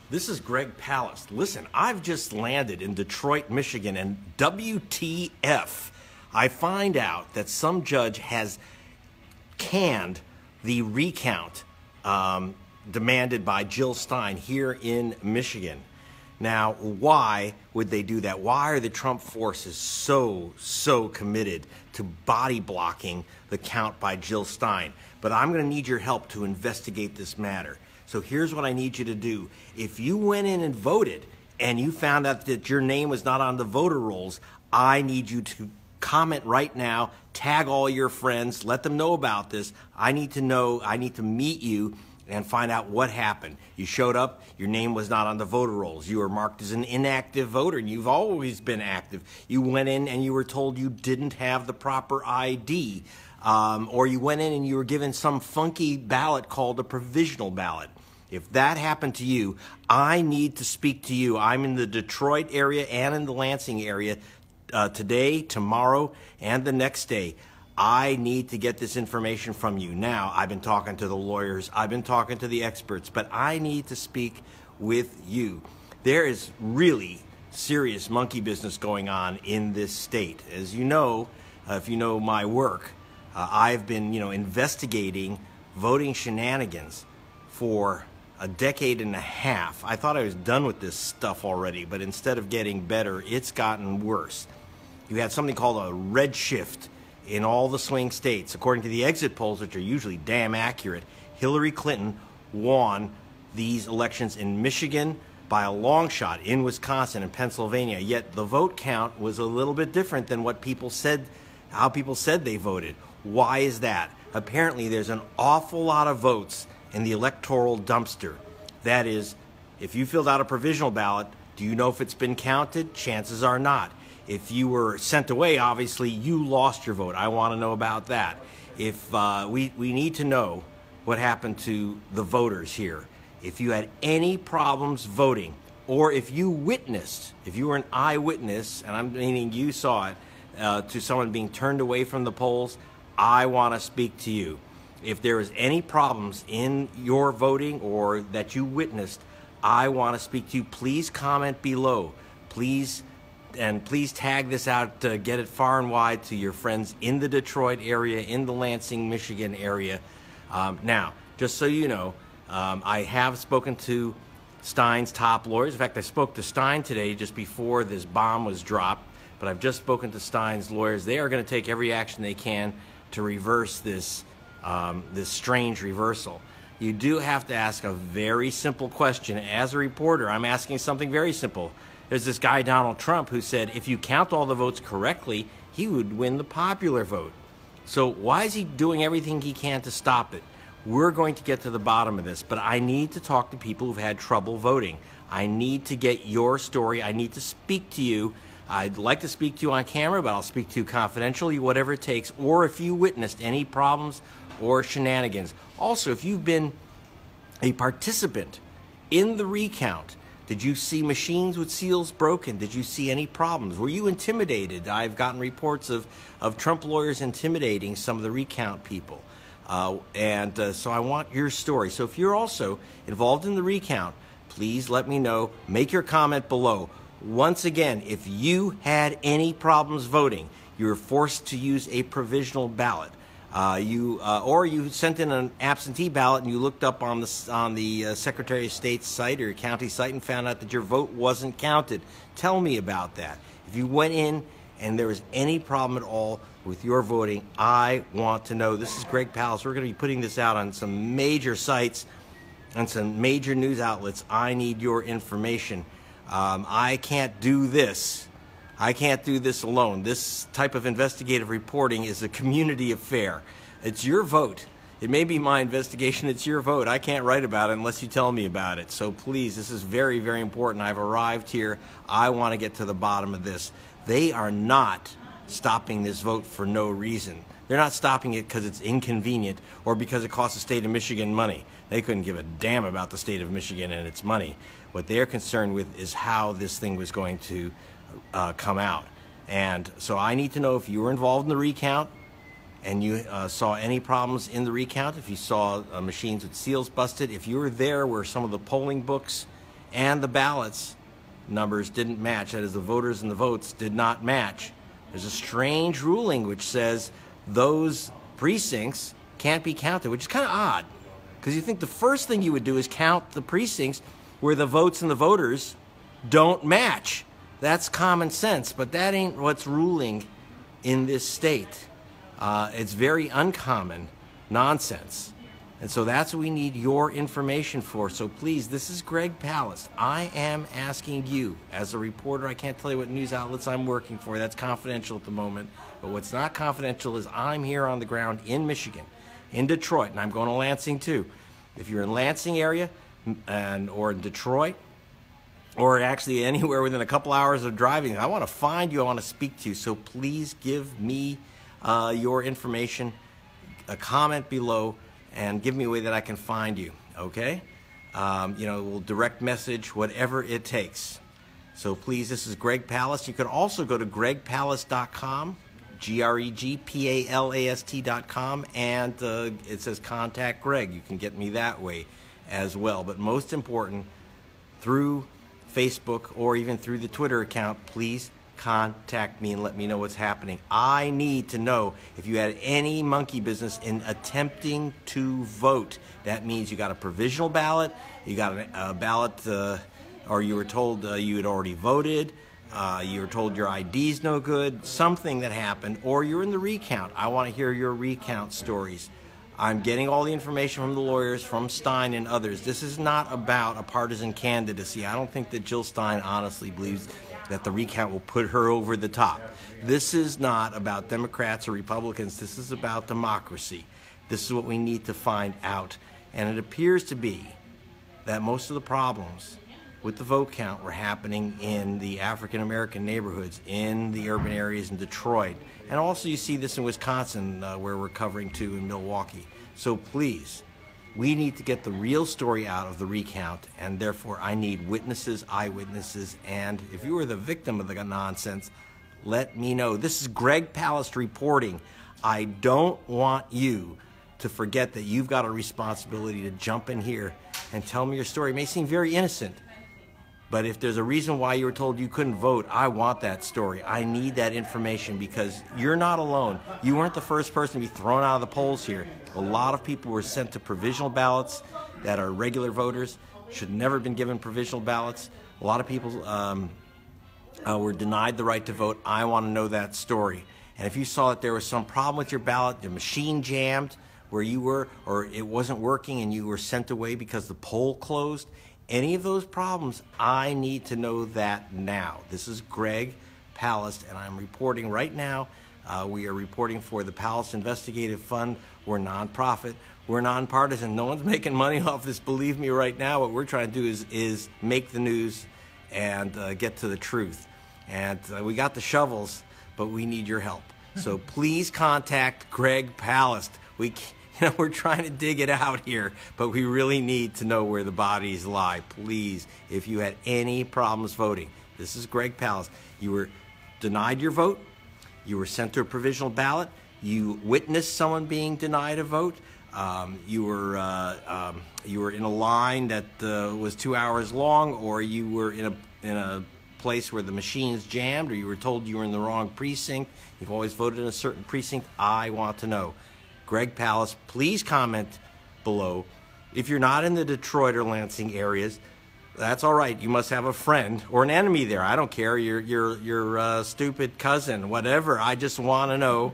This is Greg Palast. Listen, I've just landed in Detroit, Michigan, and WTF, I find out that some judge has canned the recount demanded by Jill Stein here in Michigan. Now, why would they do that? Why are the Trump forces so committed to body blocking the count by Jill Stein? But I'm going to need your help to investigate this matter. So here's what I need you to do. If you went in and voted and you found out that your name was not on the voter rolls, I need you to comment right now, tag all your friends, let them know about this. I need to know, I need to meet you and find out what happened. You showed up, your name was not on the voter rolls. You were marked as an inactive voter, and you've always been active. You went in and you were told you didn't have the proper ID, or you went in and you were given some funky ballot called a provisional ballot. If that happened to you, I need to speak to you. I'm in the Detroit area and in the Lansing area today, tomorrow, and the next day. I need to get this information from you. Now, I've been talking to the lawyers, I've been talking to the experts, but I need to speak with you. There is really serious monkey business going on in this state. As you know, if you know my work, I've been, investigating voting shenanigans for a decade and a half. I thought I was done with this stuff already, but instead of getting better, it's gotten worse. You had something called a red shift in all the swing states. According to the exit polls, which are usually damn accurate, Hillary Clinton won these elections in Michigan by a long shot, in Wisconsin and Pennsylvania. Yet the vote count was a little bit different than what people said, how people said they voted. Why is that? Apparently there's an awful lot of votes in the electoral dumpster. That is, if you filled out a provisional ballot, do you know if it's been counted? Chances are not. If you were sent away, obviously, you lost your vote. I want to know about that. If we need to know what happened to the voters here. If you had any problems voting, or if you witnessed, if you were an eyewitness, and I'm meaning you saw it, to someone being turned away from the polls, I want to speak to you. If there is any problems in your voting or that you witnessed, I want to speak to you. Please comment below. Please tag this out, get it far and wide to your friends in the Detroit area, in the Lansing, Michigan area. Now, just so you know, I have spoken to Stein's top lawyers. In fact, I spoke to Stein today just before this bomb was dropped, but I've just spoken to Stein's lawyers. They are going to take every action they can to reverse this strange reversal. You do have to ask a very simple question. As a reporter, I'm asking something very simple. There's this guy, Donald Trump, who said if you count all the votes correctly, he would win the popular vote. So why is he doing everything he can to stop it? We're going to get to the bottom of this, but I need to talk to people who've had trouble voting. I need to get your story. I need to speak to you. I'd like to speak to you on camera, but I'll speak to you confidentially, whatever it takes, or if you witnessed any problems or shenanigans. Also, if you've been a participant in the recount, did you see machines with seals broken? Did you see any problems? Were you intimidated? I've gotten reports of Trump lawyers intimidating some of the recount people. So I want your story. So if you're also involved in the recount, please let me know. Make your comment below. Once again, if you had any problems voting, you were forced to use a provisional ballot, or you sent in an absentee ballot and you looked up on the Secretary of State's site or your county site and found out that your vote wasn't counted. Tell me about that. If you went in and there was any problem at all with your voting, I want to know. This is Greg Palast. We're going to be putting this out on some major sites and some major news outlets. I need your information. I can't do this. I can't do this alone. This type of investigative reporting is a community affair. It's your vote. It may be my investigation. It's your vote. I can't write about it unless you tell me about it. So please, this is very, very important. I've arrived here. I want to get to the bottom of this. They are not stopping this vote for no reason. They're not stopping it because it's inconvenient or because it costs the state of Michigan money. They couldn't give a damn about the state of Michigan and its money. What they're concerned with is how this thing was going to come out. And so I need to know if you were involved in the recount and you saw any problems in the recount, if you saw machines with seals busted, if you were there where some of the polling books and the ballots numbers didn't match. That is, the voters and the votes did not match. There's a strange ruling which says those precincts can't be counted, which is kind of odd, because you think the first thing you would do is count the precincts where the votes and the voters don't match. That's common sense, but that ain't what's ruling in this state. It's very uncommon nonsense. And so that's what we need your information for. So please, this is Greg Palast. I am asking you, as a reporter, I can't tell you what news outlets I'm working for. That's confidential at the moment. But what's not confidential is I'm here on the ground in Michigan, in Detroit, and I'm going to Lansing too. If you're in Lansing area or in Detroit, or actually anywhere within a couple hours of driving, I want to find you, I want to speak to you. So please give me your information, a comment below, and give me a way that I can find you, okay? We'll direct message, whatever it takes. So please, this is Greg Palast. You can also go to gregpalast.com, GREGPALAST.com, and it says contact Greg. You can get me that way as well. But most important, through Facebook or even through the Twitter account, please contact me and let me know what's happening. I need to know if you had any monkey business in attempting to vote. That means you got a provisional ballot, you got a ballot, or you were told you had already voted, you were told your ID's no good, something that happened, or you're in the recount. I want to hear your recount stories. I'm getting all the information from the lawyers, from Stein and others. This is not about a partisan candidacy. I don't think that Jill Stein honestly believes that the recount will put her over the top. This is not about Democrats or Republicans. This is about democracy. This is what we need to find out. And it appears to be that most of the problems with the vote count were happening in the African-American neighborhoods, in the urban areas in Detroit. And also you see this in Wisconsin, where we're covering too, in Milwaukee. So please, we need to get the real story out of the recount, and therefore I need witnesses, eyewitnesses, and if you are the victim of the nonsense, let me know. This is Greg Palast reporting. I don't want you to forget that you've got a responsibility to jump in here and tell me your story. It may seem very innocent, but if there's a reason why you were told you couldn't vote, I want that story. I need that information, because you're not alone. You weren't the first person to be thrown out of the polls here. A lot of people were sent to provisional ballots that are regular voters, should never have been given provisional ballots. A lot of people were denied the right to vote. I want to know that story. And if you saw that there was some problem with your ballot, the machine jammed where you were, or it wasn't working and you were sent away because the poll closed, any of those problems, I need to know that now. This is Greg Palast, and I'm reporting right now. We are reporting for the Palast Investigative Fund. We're nonprofit. We're nonpartisan. No one's making money off this, believe me, right now. What we're trying to do is make the news and get to the truth. And we got the shovels, but we need your help. So please contact Greg Palast. We're trying to dig it out here, but we really need to know where the bodies lie. Please, if you had any problems voting, this is Greg Palast. You were denied your vote, you were sent to a provisional ballot, you witnessed someone being denied a vote, you were in a line that was 2 hours long, or you were in a place where the machines jammed, or you were told you were in the wrong precinct. You've always voted in a certain precinct. I want to know. Greg Palast, please comment below. If you're not in the Detroit or Lansing areas, that's all right. You must have a friend or an enemy there. I don't care. Your stupid cousin, whatever. I just want to know,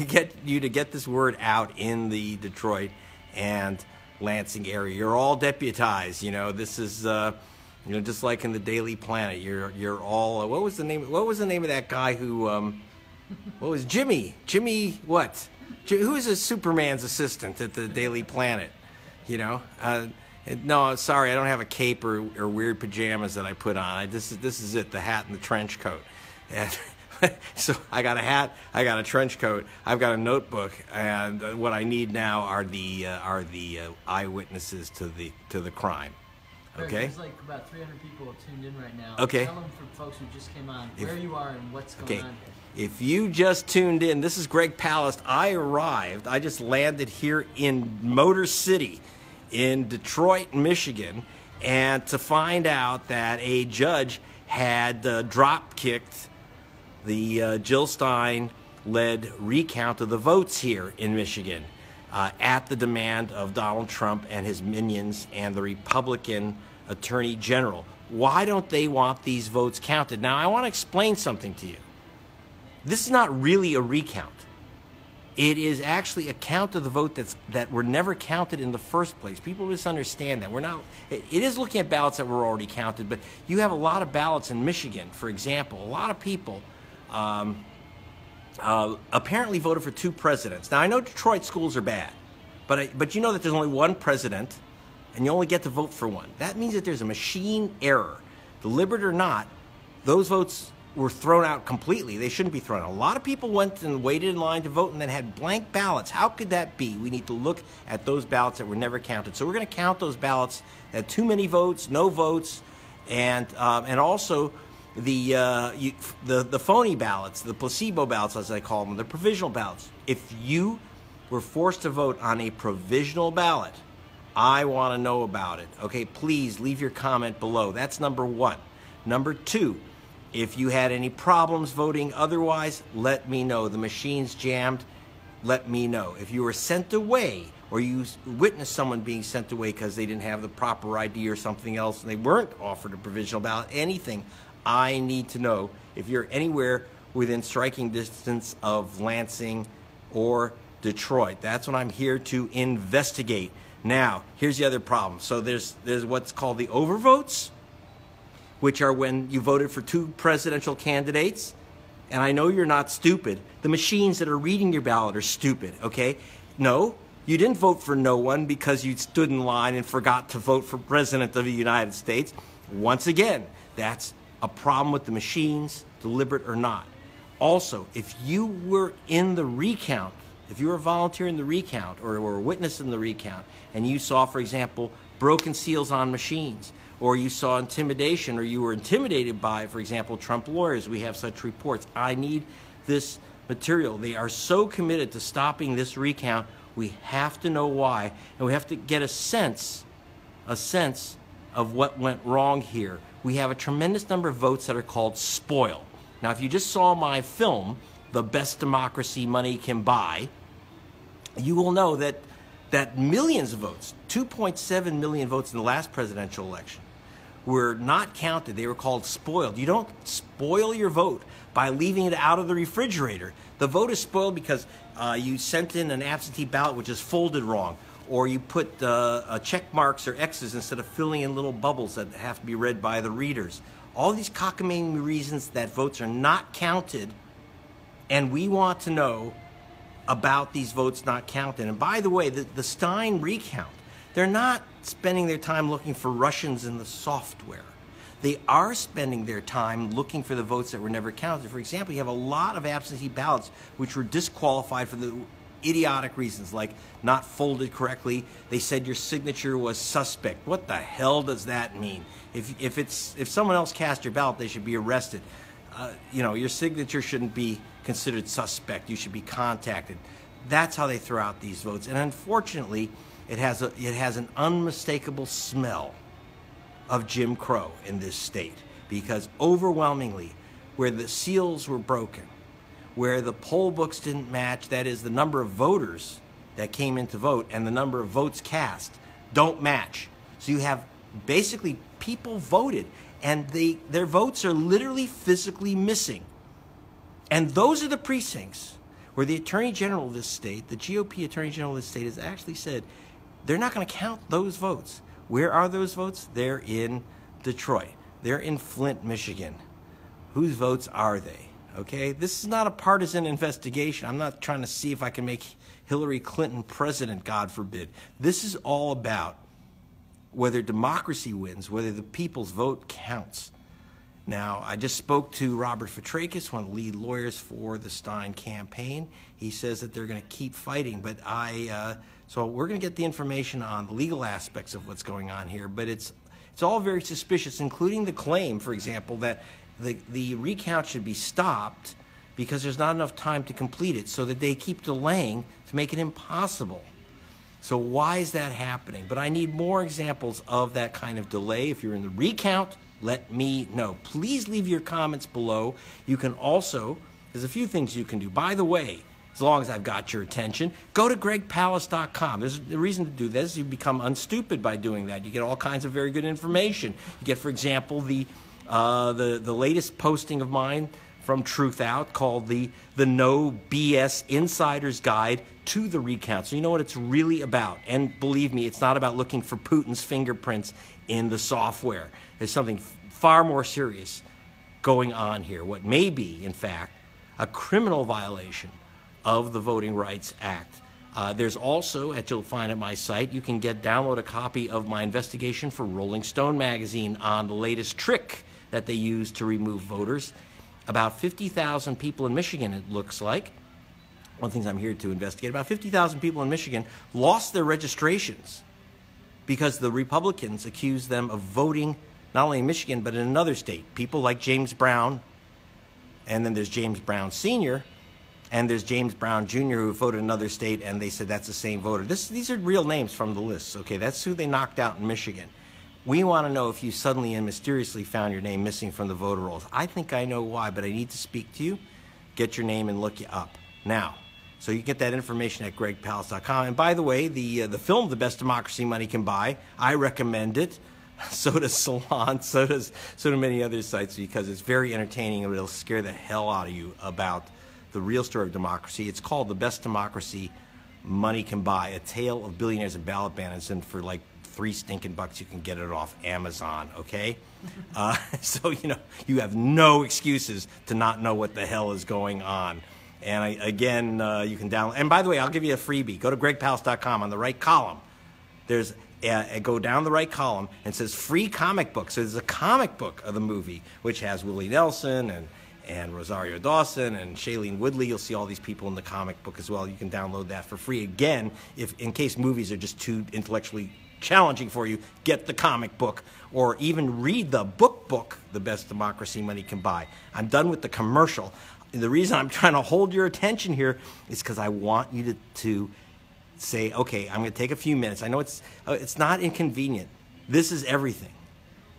get you to get this word out in the Detroit and Lansing area. You're all deputized. This is just like in the Daily Planet. You're all. What was the name of that guy who? What was Jimmy? Jimmy what? Who is a Superman's assistant at the Daily Planet? No, sorry, I don't have a cape or weird pajamas that I put on. This is it, the hat and the trench coat. And so I got a hat, I got a trench coat, I've got a notebook, and what I need now are the eyewitnesses to the crime. Okay. There's like about 300 people tuned in right now. Okay. Tell them for folks who just came on where you are and what's going on. If you just tuned in, this is Greg Palast. I just landed here in Motor City in Detroit, Michigan, and to find out that a judge had drop-kicked the Jill Stein-led recount of the votes here in Michigan at the demand of Donald Trump and his minions and the Republican Attorney General. Why don't they want these votes counted? Now, I want to explain something to you. This is not really a recount. It is actually a count of the vote that were never counted in the first place. People misunderstand that. It is looking at ballots that were already counted, but you have a lot of ballots in Michigan, for example. A lot of people apparently voted for 2 presidents. Now, I know Detroit schools are bad, but you know that there's only 1 president, and you only get to vote for 1. That means that there's a machine error. Deliberate or not, those votes were thrown out completely. They shouldn't be thrown out. A lot of people went and waited in line to vote and then had blank ballots. How could that be? We need to look at those ballots that were never counted. So we're going to count those ballots that had too many votes, no votes, and also the phony ballots, the placebo ballots, as I call them, the provisional ballots. If you were forced to vote on a provisional ballot, I want to know about it. Okay, please leave your comment below. That's number 1. Number 2, if you had any problems voting otherwise, let me know. The machine's jammed, let me know. If you were sent away or you witnessed someone being sent away because they didn't have the proper ID or something else and they weren't offered a provisional ballot, anything, I need to know. If you're anywhere within striking distance of Lansing or Detroit, that's what I'm here to investigate. Now, here's the other problem. So there's what's called the overvotes, which are when you voted for 2 presidential candidates. And I know you're not stupid. The machines that are reading your ballot are stupid, okay? No, you didn't vote for no one because you stood in line and forgot to vote for President of the United States. Once again, that's a problem with the machines, deliberate or not. Also, if you were in the recount, if you were a volunteer in the recount or were a witness in the recount, and you saw, for example, broken seals on machines, or you saw intimidation, or you were intimidated by, for example, Trump lawyers, we have such reports. I need this material. They are so committed to stopping this recount. We have to know why, and we have to get a sense of what went wrong here. We have a tremendous number of votes that are called spoiled. Now, if you just saw my film, The Best Democracy Money Can Buy, you will know that millions of votes, 2.7 million votes in the last presidential election, were not counted. They were called spoiled. You don't spoil your vote by leaving it out of the refrigerator. The vote is spoiled because you sent in an absentee ballot which is folded wrong, or you put check marks or X's instead of filling in little bubbles that have to be read by the readers. All these cockamamie reasons that votes are not counted, and we want to know about these votes not counted. And by the way, the Stein recount, they're not spending their time looking for Russians in the software. They are spending their time looking for the votes that were never counted. For example, you have a lot of absentee ballots which were disqualified for the idiotic reasons, like not folded correctly. They said your signature was suspect. What the hell does that mean? If someone else cast your ballot, they should be arrested. Your signature shouldn't be considered suspect. You should be contacted. That's how they throw out these votes. And unfortunately, it has an unmistakable smell of Jim Crow in this state, because overwhelmingly, where the seals were broken, where the poll books didn't match, that is, the number of voters that came in to vote and the number of votes cast don't match. So you have basically people voted, and their votes are literally physically missing. And those are the precincts where the Attorney General of this state, the GOP Attorney General of this state, has actually said they're not going to count those votes. Where are those votes? They're in Detroit. They're in Flint, Michigan. Whose votes are they? Okay? This is not a partisan investigation. I'm not trying to see if I can make Hillary Clinton president, God forbid. This is all about whether democracy wins, whether the people's vote counts. Now, I just spoke to Robert Fitrakis, one of the lead lawyers for the Stein campaign. He says that they're going to keep fighting, but so we're going to get the information on the legal aspects of what's going on here, but it's all very suspicious, including the claim, for example, that the recount should be stopped because there's not enough time to complete it, so that they keep delaying to make it impossible So why is that happening? But I need more examples of that kind of delay. If you're in the recount, let me know. Please leave your comments below. You can also, there's a few things you can do. By the way, as long as I've got your attention, go to gregpalace.com. There's a reason to do this. You become unstupid by doing that. You get all kinds of very good information. You get, for example, the latest posting of mine from Truth Out called the No BS Insider's Guide to the Recount. So you know what it's really about. And believe me, it's not about looking for Putin's fingerprints in the software. There's something far more serious going on here. What may be, in fact, a criminal violation of the Voting Rights Act. There's also, as you'll find at my site, you can download a copy of my investigation for Rolling Stone magazine on the latest trick that they use to remove voters. About 50,000 people in Michigan, it looks like, one of the things I'm here to investigate, about 50,000 people in Michigan lost their registrations because the Republicans accused them of voting not only in Michigan but in another state. People like James Brown, and then there's James Brown Sr., and there's James Brown Jr. who voted in another state, and they said that's the same voter. These are real names from the list, okay? That's who they knocked out in Michigan. We want to know if you suddenly and mysteriously found your name missing from the voter rolls. I think I know why, but I need to speak to you, get your name, and look you up. Now, so you can get that information at gregpalace.com. And by the way, the film The Best Democracy Money Can Buy, I recommend it. So does Salon, so do many other sites, because it's very entertaining and it'll scare the hell out of you about the real story of democracy. It's called The Best Democracy Money Can Buy, A Tale of Billionaires and Ballot Banners, and for like $3 stinking bucks you can get it off Amazon, okay? So, you know, you have no excuses to not know what the hell is going on. And again, you can download, and by the way, I'll give you a freebie. Go to gregpalace.com. On the right column, there's go down the right column and it says free comic book. So there's a comic book of the movie, which has Willie Nelson and Rosario Dawson and Shailene Woodley. You'll see all these people in the comic book as well. You can download that for free. Again, if in case movies are just too intellectually challenging for you, get the comic book, or even read the book, The Best Democracy Money Can Buy. I'm done with the commercial. The reason I'm trying to hold your attention here is because I want you to say, okay, I'm going to take a few minutes. I know it's not inconvenient. This is everything.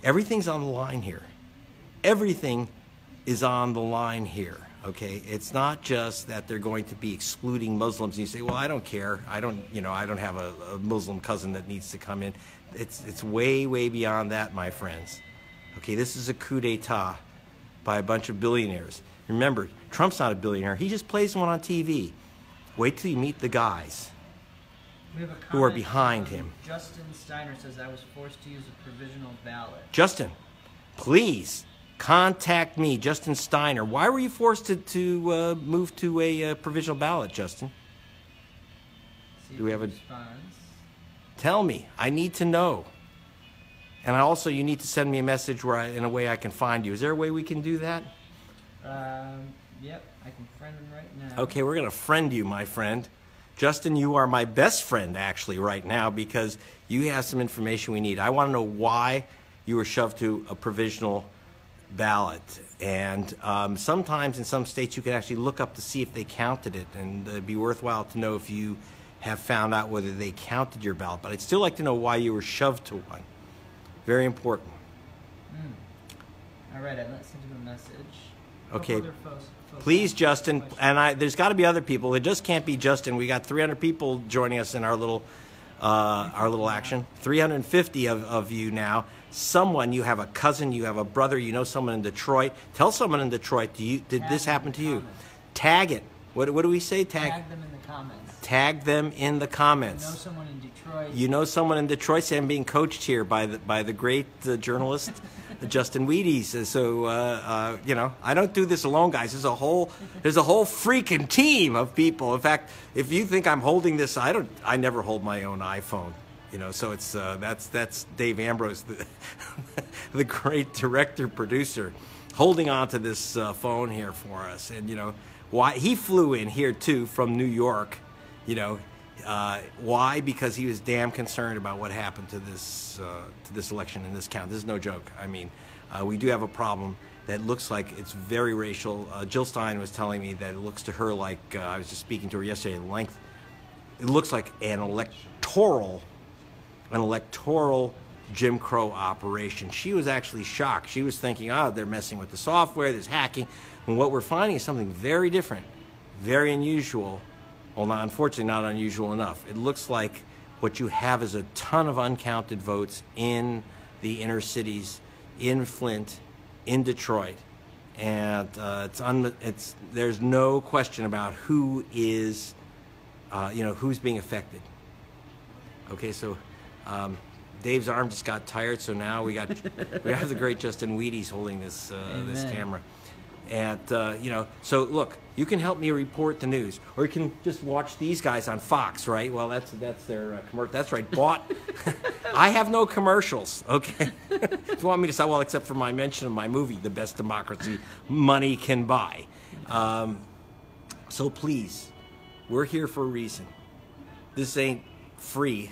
Everything's on the line here. Everything is on the line here. Okay, it's not just that they're going to be excluding Muslims. And you say, well, I don't care. I don't have a Muslim cousin that needs to come in. It's way, way beyond that, my friends. Okay, this is a coup d'etat by a bunch of billionaires. Remember, Trump's not a billionaire. He just plays one on TV. Wait till you meet the guys who are behind him. Justin Steiner says, I was forced to use a provisional ballot. Justin, please contact me, Justin Steiner. Why were you forced to move to a provisional ballot, Justin? Do we have a response? Tell me. I need to know. And also, you need to send me a message in a way I can find you. Is there a way we can do that? Yep, I can friend him right now. Okay, we're going to friend you, my friend. Justin, you are my best friend, actually, right now, because you have some information we need. I want to know why you were shoved to a provisional ballot. And sometimes in some states you can actually look up to see if they counted it, and it'd be worthwhile to know if you have found out whether they counted your ballot. But I'd still like to know why you were shoved to one. Very important. All right, I sent him a message. Okay. Please, Justin, and there's got to be other people. It just can't be Justin. We got 300 people joining us in our little action. 350 of you now. Someone, you have a cousin, you have a brother, you know someone in Detroit. Tell someone in Detroit, did this happen to you? Tag it. What do we say? Tag them in the comments. Tag them in the comments. You know someone in Detroit. You know someone in Detroit. Say I'm being coached here by the great journalist Justin Wheaties. So you know, I don't do this alone, guys. There's a whole freaking team of people. In fact, if you think I'm holding this, I never hold my own iPhone. You know, so it's that's Dave Ambrose, the great director producer, holding on to this phone here for us. And you know, why he flew in here too from New York. You know, why? Because he was damn concerned about what happened to this election and this count. This is no joke. I mean, we do have a problem that looks like it's very racial. Jill Stein was telling me that it looks to her like I was just speaking to her yesterday at length. it looks like an electoral Jim Crow operation. She was actually shocked. She was thinking, oh, they're messing with the software, there's hacking. And what we're finding is something very different, very unusual. Well, not, unfortunately, not unusual enough. It looks like what you have is a ton of uncounted votes in the inner cities, in Flint, in Detroit. And there's no question about who is, who's being affected. Okay, so Dave's arm just got tired, so now we have the great Justin Wheaties holding this this camera. And so look, you can help me report the news, or you can just watch these guys on Fox, right? Well, that's their commercial. That's right, bought. I have no commercials, okay? If you want me to say, well, except for my mention of my movie, The Best Democracy Money Can Buy. So please, we're here for a reason. This ain't free.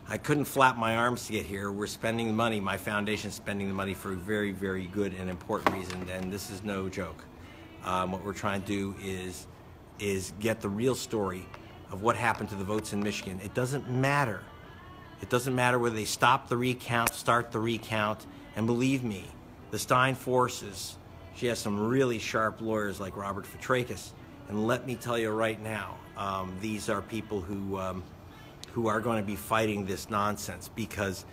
I couldn't flap my arms to get here. We're spending the money. My foundation's spending the money for a very, very good and important reason, and this is no joke. What we're trying to do is get the real story of what happened to the votes in Michigan. It doesn't matter. It doesn't matter whether they stop the recount, start the recount, and believe me, the Stein forces, she has some really sharp lawyers like Robert Fitrakis, and let me tell you right now, these are people who are going to be fighting this nonsense, because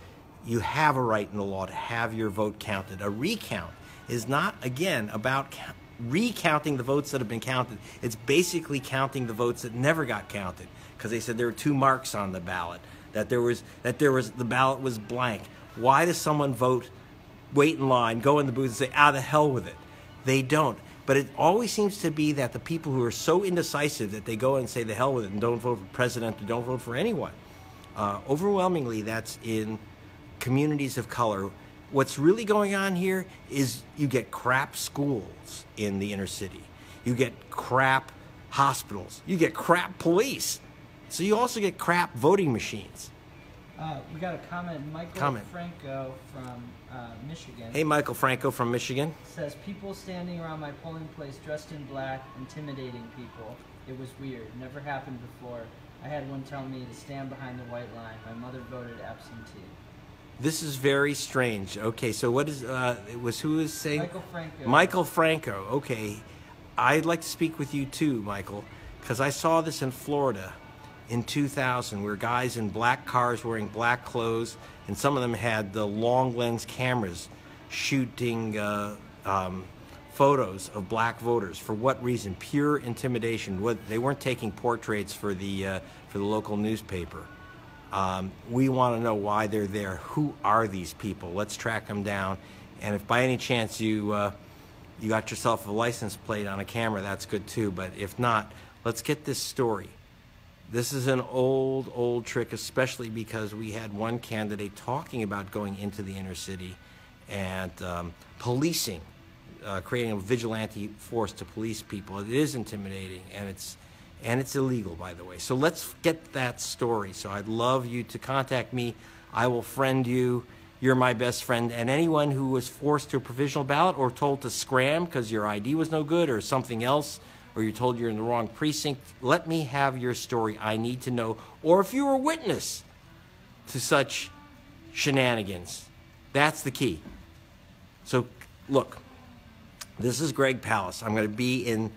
you have a right in the law to have your vote counted. A recount is not, again, about recounting the votes that have been counted. It's basically counting the votes that never got counted, because they said there were 2 marks on the ballot, that the ballot was blank. Why does someone vote, wait in line, go in the booth and say, the hell with it? They don't. But it always seems to be that the people who are so indecisive that they go and say the hell with it and don't vote for president or don't vote for anyone. Overwhelmingly, that's in communities of color. What's really going on here is you get crap schools in the inner city. You get crap hospitals. You get crap police. So you also get crap voting machines. We got a comment. Michael Franco from Michigan. Hey, Michael Franco from Michigan. Says, people standing around my polling place dressed in black, intimidating people. It was weird. Never happened before. I had one tell me to stand behind the white line. My mother voted absentee. This is very strange. Okay, so what is, who is saying? Michael Franco. Michael Franco, okay. I'd like to speak with you too, Michael, because I saw this in Florida in 2000, where guys in black cars wearing black clothes, and some of them had the long lens cameras shooting photos of black voters. For what reason? Pure intimidation. They weren't taking portraits for the local newspaper. We want to know why they're there. Who are these people? Let's track them down. And if by any chance you got yourself a license plate on a camera, that's good too. But if not, let's get this story. This is an old trick, especially because we had one candidate talking about going into the inner city and policing, creating a vigilante force to police people. It is intimidating, and it's illegal, by the way. So let's get that story. So I'd love you to contact me. I will friend you. You're my best friend. And anyone who was forced to a provisional ballot or told to scram because your ID was no good or something else, or you're told you're in the wrong precinct, let me have your story. I need to know. Or if you were a witness to such shenanigans. That's the key. So, look, this is Greg Palast. I'm going to be in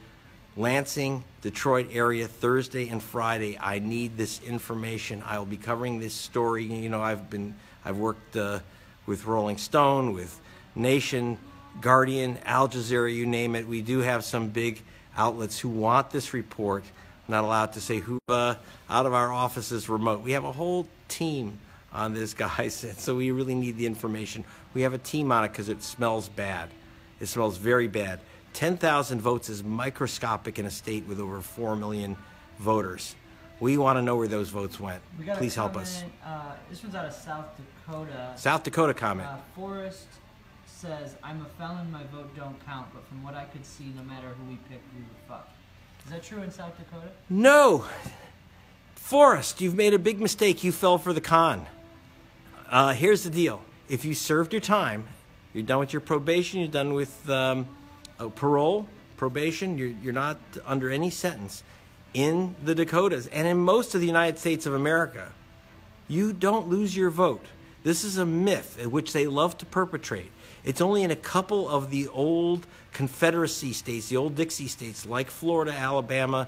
Lansing, Detroit area Thursday and Friday. I need this information. I will be covering this story. You know, I've worked with Rolling Stone, with Nation, Guardian, Al Jazeera, you name it. We do have some big outlets who want this report. I'm not allowed to say who out of our offices remote. We have a whole team on this, guys, and so we really need the information. We have a team on it because it smells bad. It smells very bad. 10,000 votes is microscopic in a state with over 4 million voters. We want to know where those votes went. Please help us. This one's out of South Dakota. South Dakota comment. Forrest says, I'm a felon, my vote don't count, but from what I could see, no matter who we pick, we would fuck. Is that true in South Dakota? No. Forrest, you've made a big mistake. You fell for the con. Here's the deal. If you served your time, you're done with your probation, you're done with parole, probation, you're not under any sentence. in the Dakotas and in most of the United States of America, you don't lose your vote. This is a myth in which they love to perpetrate. It's only in a couple of the old Confederacy states, the old Dixie states, like Florida, Alabama,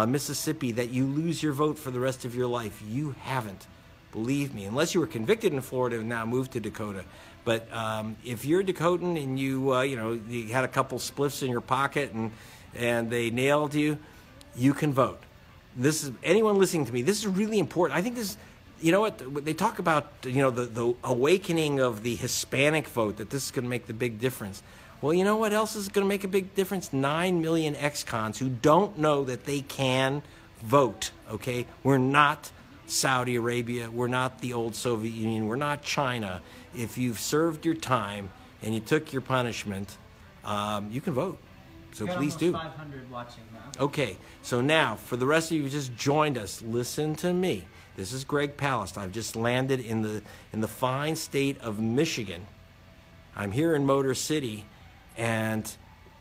Mississippi, that you lose your vote for the rest of your life. You haven't. Believe me, unless you were convicted in Florida and now moved to Dakota. But if you're a Dakotan and you had a couple spliffs in your pocket and they nailed you, you can vote. This is anyone listening to me. This is really important. I think this. You know what they talk about? The awakening of the Hispanic vote. That this is going to make the big difference. Well, you know what else is going to make a big difference? 9 million ex-cons who don't know that they can vote. Okay, we're not Saudi Arabia. We're not the old Soviet Union. We're not China. If you've served your time and you took your punishment, you can vote. So please do. 500 watching now. Okay, so now for the rest of you who just joined us, listen to me. This is Greg Palast. I've just landed in the fine state of Michigan. I'm here in Motor City, and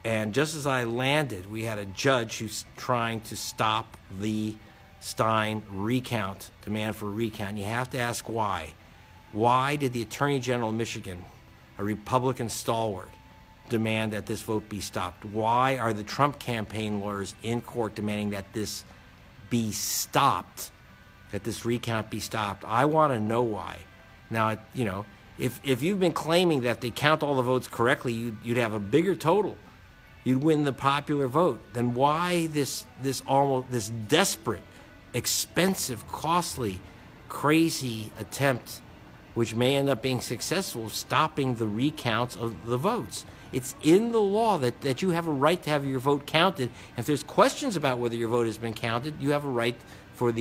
just as I landed, we had a judge who's trying to stop the Stein recount, demand for a recount. And you have to ask why. Why did the Attorney General of Michigan, a Republican stalwart, demand that this vote be stopped? Why are the Trump campaign lawyers in court demanding that this be stopped, that this recount be stopped? I want to know why. Now, if you've been claiming that they count all the votes correctly, you'd have a bigger total. You'd win the popular vote. Then why this desperate, expensive, costly, crazy attempt, which may end up being successful, stopping the recounts of the votes? It's in the law that you have a right to have your vote counted. And if there's questions about whether your vote has been counted, you have a right for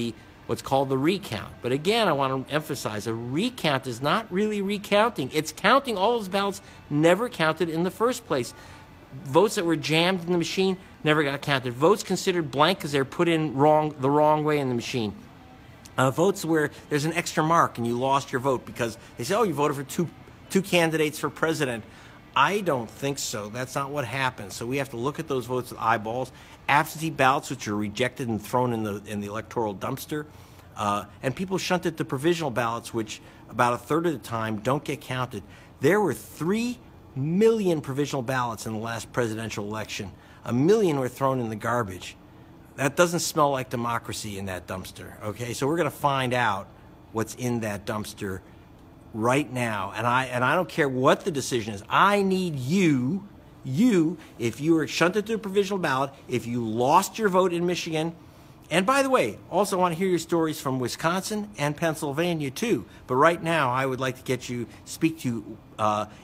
what's called the recount. But again, I want to emphasize, a recount is not really recounting. It's counting all those ballots never counted in the first place. Votes that were jammed in the machine never got counted. Votes considered blank because they're put in the wrong way in the machine. Votes where there's an extra mark and you lost your vote because they say, oh, you voted for two candidates for president. I don't think so. That's not what happened. So we have to look at those votes with eyeballs. Absentee ballots, which are rejected and thrown in the electoral dumpster, and people shunted to provisional ballots, which about a third of the time don't get counted. There were 3 million provisional ballots in the last presidential election. 1 million were thrown in the garbage. That doesn't smell like democracy in that dumpster. Okay, so we're going to find out what's in that dumpster right now, and I don't care what the decision is. I need you, if you were shunted to a provisional ballot, if you lost your vote in Michigan, and by the way, also want to hear your stories from Wisconsin and Pennsylvania too. But right now, I would like to speak to you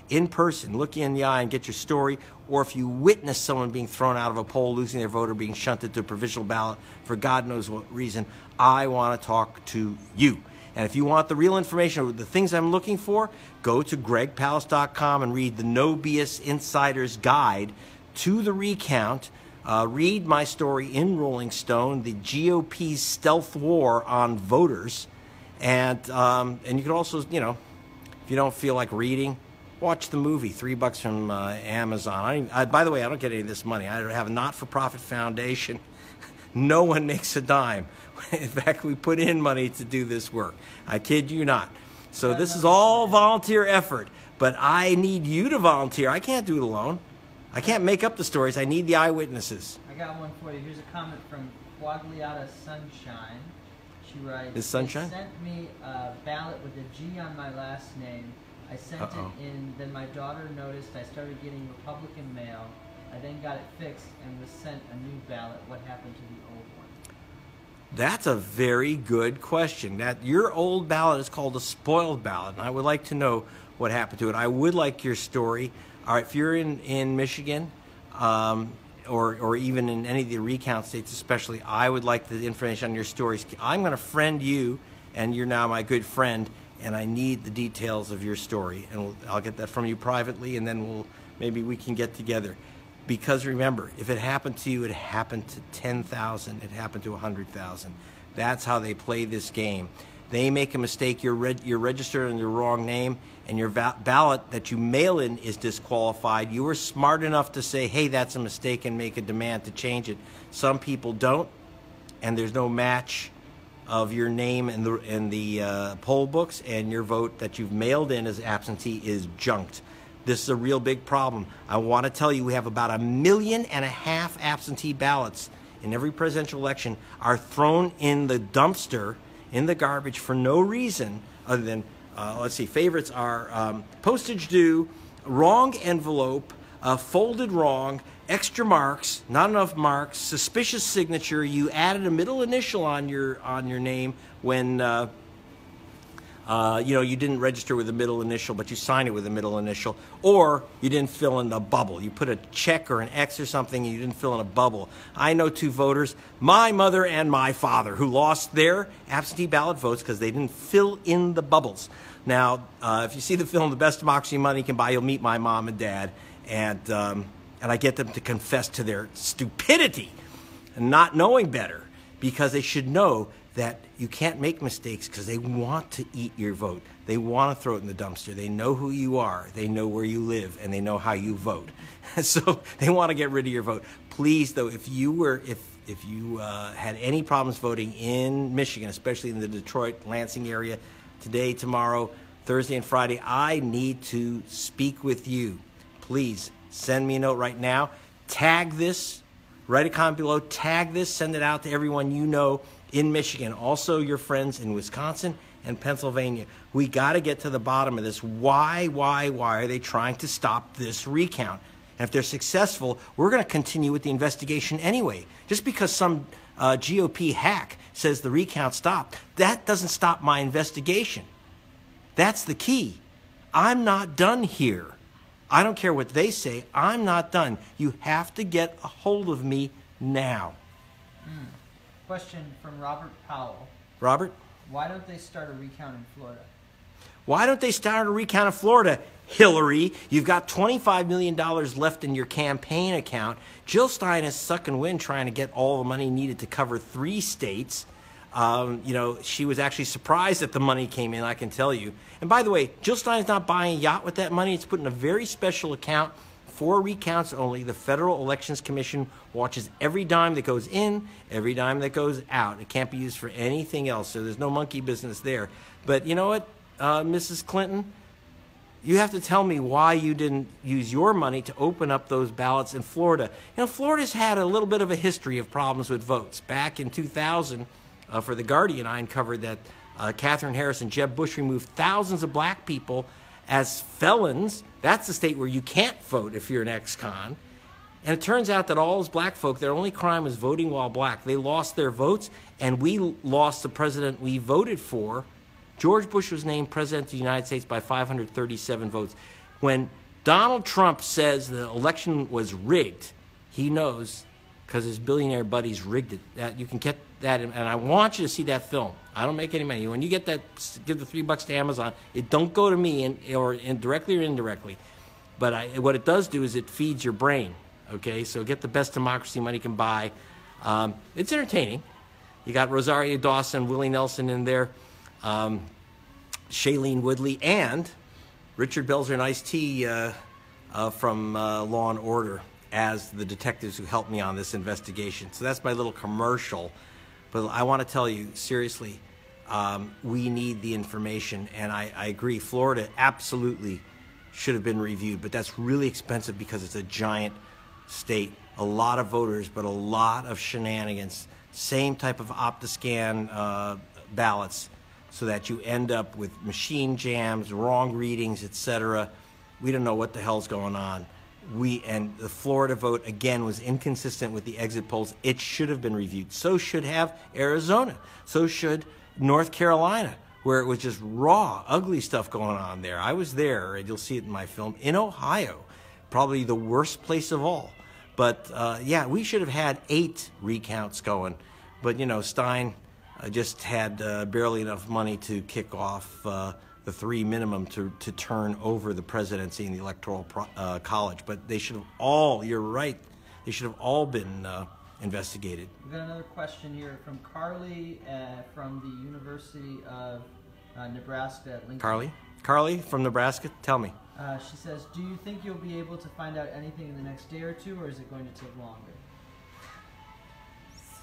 in person, look you in the eye and get your story. Or if you witness someone being thrown out of a poll, losing their vote, or being shunted to a provisional ballot for God knows what reason, I want to talk to you. And if you want the real information, the things I'm looking for, go to gregpalast.com and read the No BS Insider's Guide to the Recount. Read my story in Rolling Stone, the GOP's stealth war on voters. And you can also, if you don't feel like reading, watch the movie, $3 from Amazon. By the way, I don't get any of this money. I have a not-for-profit foundation. No one makes a dime. In fact, we put in money to do this work. I kid you not. So this is all volunteer effort, but I need you to volunteer. I can't do it alone. I can't make up the stories. I need the eyewitnesses. I got one for you. Here's a comment from Guagliata Sunshine. She writes, Is Sunshine? They sent me a ballot with a G on my last name. I sent it in, then my daughter noticed I started getting Republican mail. I then got it fixed and was sent a new ballot. What happened to the old one? That's a very good question. Your old ballot is called a spoiled ballot, and I would like to know what happened to it. I would like your story. All right, if you're in Michigan, or even in any of the recount states especially, I would like the information on your stories. I'm going to friend you, and you're now my good friend, and I need the details of your story. And I'll get that from you privately, and then maybe we can get together. Because remember, if it happened to you, it happened to 10,000. It happened to 100,000. That's how they play this game. They make a mistake. You're registered under the wrong name, and your ballot that you mail in is disqualified. You were smart enough to say, hey, that's a mistake, and make a demand to change it. Some people don't. and there's no match of your name in the poll books, and your vote that you've mailed in as absentee is junked. This is a real big problem. I want to tell you, we have about 1.5 million absentee ballots in every presidential election are thrown in the dumpster, in the garbage, for no reason other than, let's see, favorites are postage due, wrong envelope, folded wrong, extra marks, not enough marks, suspicious signature. You added a middle initial on your name when you didn't register with a middle initial, but you signed it with a middle initial, or you didn't fill in the bubble. You put a check or an X or something, and you didn't fill in a bubble. I know 2 voters, my mother and my father, who lost their absentee ballot votes because they didn't fill in the bubbles. Now, if you see the film "The Best Democracy Money Can Buy," you'll meet my mom and dad, and I get them to confess to their stupidity and not knowing better, because they should know that you can't make mistakes, because they want to eat your vote. They want to throw it in the dumpster. They know who you are. They know where you live, and they know how you vote. So they want to get rid of your vote. Please, though, if you had any problems voting in Michigan, especially in the Detroit, Lansing area, today, tomorrow, Thursday, and Friday, I need to speak with you. Please send me a note right now. Tag this. Write a comment below. Tag this. Send it out to everyone you know in Michigan. Also, your friends in Wisconsin and Pennsylvania. We got to get to the bottom of this. Why are they trying to stop this recount? And if they're successful, we're going to continue with the investigation anyway. Just because some GOP hack says the recount stopped, that doesn't stop my investigation. That's the key. I'm not done here. I don't care what they say. I'm not done. You have to get a hold of me now. Question from Robert Powell. Robert? Why don't they start a recount in Florida? Why don't they start a recount in Florida, Hillary? You've got $25 million left in your campaign account. Jill Stein is sucking wind trying to get all the money needed to cover 3 states. She was actually surprised that the money came in, I can tell you. And by the way, Jill Stein's not buying a yacht with that money. It's put in a very special account for recounts only. The Federal Elections Commission watches every dime that goes in, every dime that goes out. It can't be used for anything else, so there's no monkey business there. But you know what, Mrs. Clinton? You have to tell me why you didn't use your money to open up those ballots in Florida. You know, Florida's had a little bit of a history of problems with votes. Back in 2000, for The Guardian, I uncovered that Katherine Harris and Jeb Bush removed thousands of black people as felons. That's the state where you can't vote if you're an ex-con. And it turns out that all those black folk, their only crime was voting while black. They lost their votes, and we lost the president we voted for. George Bush was named president of the United States by 537 votes. When Donald Trump says the election was rigged, he knows, because his billionaire buddies rigged it. That you can get that, and I want you to see that film. I don't make any money. When you get that, give the $3 to Amazon. It don't go to me, or directly or indirectly. But what it does do is it feeds your brain. Okay, so get The Best Democracy Money Can Buy. It's entertaining. You got Rosario Dawson, Willie Nelson in there, Shailene Woodley, and Richard Belzer and Ice-T from Law and Order as the detectives who helped me on this investigation. So that's my little commercial. But I want to tell you, seriously, we need the information. And I agree, Florida absolutely should have been reviewed. But that's really expensive because it's a giant state. A lot of voters, but a lot of shenanigans. Same type of Optiscan ballots, so that you end up with machine jams, wrong readings, etc. We don't know what the hell's going on. And the Florida vote, again, was inconsistent with the exit polls. It should have been reviewed. So should have Arizona. So should North Carolina, where it was just raw, ugly stuff going on there. I was there, and you'll see it in my film, in Ohio. Probably the worst place of all. But, yeah, we should have had 8 recounts going. But, you know, Stein just had barely enough money to kick off the 3 minimum to turn over the presidency and the Electoral College. But they should have all, you're right, they should have all been investigated. We've got another question here from Carly from the University of Nebraska at Lincoln. Carly from Nebraska, tell me. She says, do you think you'll be able to find out anything in the next day or 2, or is it going to take longer?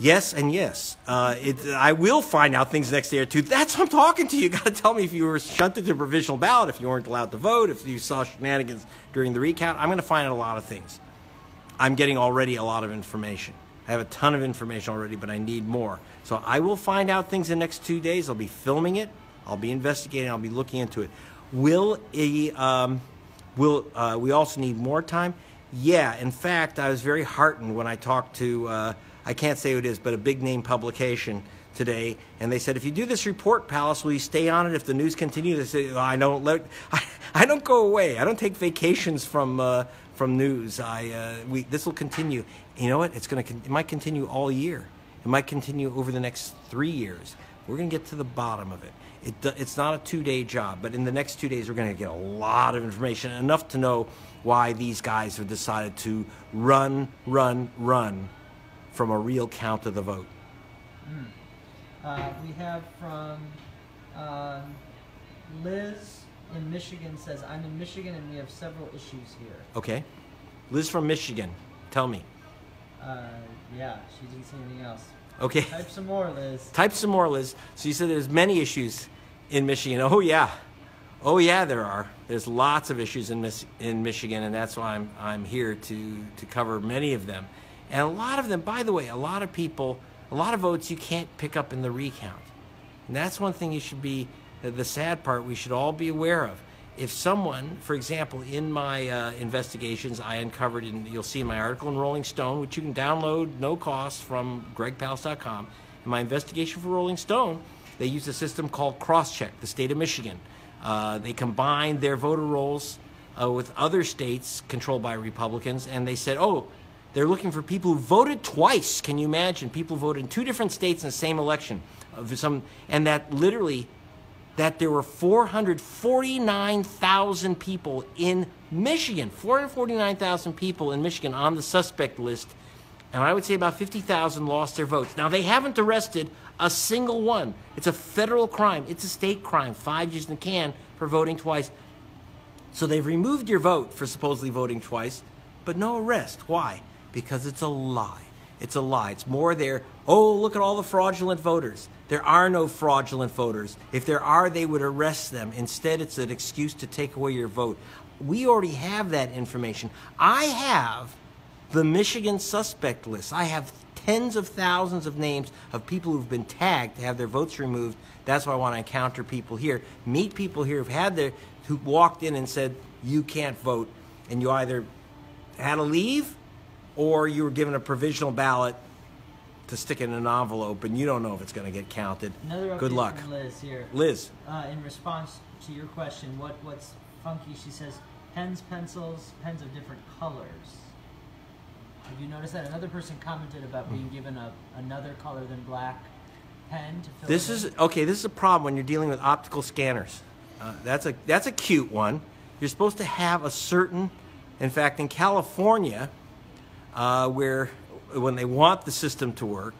Yes and yes. I will find out things next day or two. That's what I'm talking to you. You got to tell me if you were shunted to provisional ballot, if you weren't allowed to vote, if you saw shenanigans during the recount. I'm going to find out a lot of things. I'm getting already a lot of information. I have a ton of information already, but I need more. So I will find out things in the next 2 days. I'll be filming it. I'll be investigating. I'll be looking into it. We also need more time? Yeah. In fact, I was very heartened when I talked to, I can't say who it is, but a big name publication today, and they said, if you do this report, Palace, will you stay on it if the news continues? I said, I don't go away. I don't take vacations from news. This will continue. You know what? It might continue all year. It might continue over the next 3 years. We're going to get to the bottom of it. It's not a 2-day job, but in the next 2 days, we're going to get a lot of information, enough to know why these guys have decided to run from a real count of the vote. We have from Liz in Michigan says, I'm in Michigan and we have several issues here. Okay. Liz from Michigan, tell me. Yeah, she didn't say anything else. Okay. Type some more, Liz. Type some more, Liz. So you said there's many issues in Michigan. Oh, yeah. Oh, yeah, there are. There's lots of issues in Michigan, and that's why I'm here to cover many of them. And a lot of them, by the way, a lot of votes you can't pick up in the recount. And that's one thing you should be, the sad part, we should all be aware of. If someone, for example, in my investigations, I uncovered, and you'll see in my article in Rolling Stone, which you can download no cost from gregpalace.com. In my investigation for Rolling Stone, they used a system called Crosscheck, the state of Michigan. They combined their voter rolls with other states controlled by Republicans, and they said, oh, they're looking for people who voted twice. Can you imagine? People voted in 2 different states in the same election. And that literally, that there were 449,000 people in Michigan, 449,000 people in Michigan on the suspect list, and I would say about 50,000 lost their votes. Now, they haven't arrested a single one. It's a federal crime. It's a state crime, 5 years in the can for voting twice. So they've removed your vote for supposedly voting twice, but no arrest. Why? Because it's a lie. It's a lie. It's more there, oh, look at all the fraudulent voters. There are no fraudulent voters. If there are, they would arrest them. Instead, it's an excuse to take away your vote. We already have that information. I have the Michigan suspect list. I have tens of thousands of names of people who've been tagged to have their votes removed. That's why I want to encounter people here, meet people here who walked in and said, you can't vote, and you either had to leave or you were given a provisional ballot to stick in an envelope, and you don't know if it's going to get counted. Another Good luck. From Liz here. Liz. In response to your question, what's funky? She says, pens, pencils, pens of different colors. Have you noticed that? Another person commented about being given another color than black pen to fill This is a problem when you're dealing with optical scanners. That's a cute one. You're supposed to have a certain, in fact, in California, where when they want the system to work,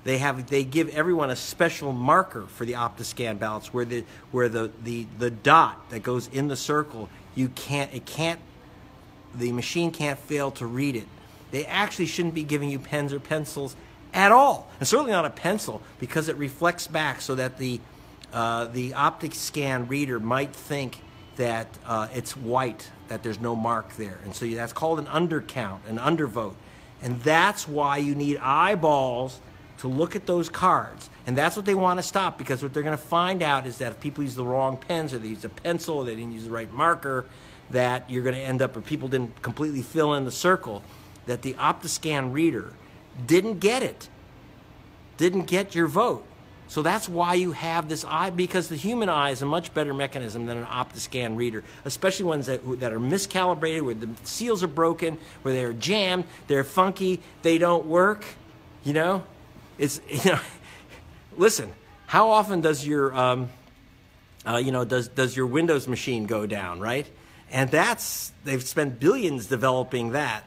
they give everyone a special marker for the OptiScan ballots, where the dot that goes in the circle, the machine can't fail to read it. They actually shouldn't be giving you pens or pencils at all, and certainly not a pencil, because it reflects back so that the OptiScan reader might think that it's white, that there's no mark there, and so that's called an undercount, an undervote. And that's why you need eyeballs to look at those cards. And that's what they want to stop, because what they're going to find out is that if people use the wrong pens, or they use a pencil, or they didn't use the right marker, that you're going to end up, if people didn't completely fill in the circle, that the OptiScan reader didn't get it, didn't get your vote. So that's why you have this eye, because the human eye is a much better mechanism than an OptiScan reader, especially ones that are miscalibrated, where the seals are broken, where they're jammed, they're funky, they don't work. Listen, how often does your does your Windows machine go down, right? And they've spent billions developing that.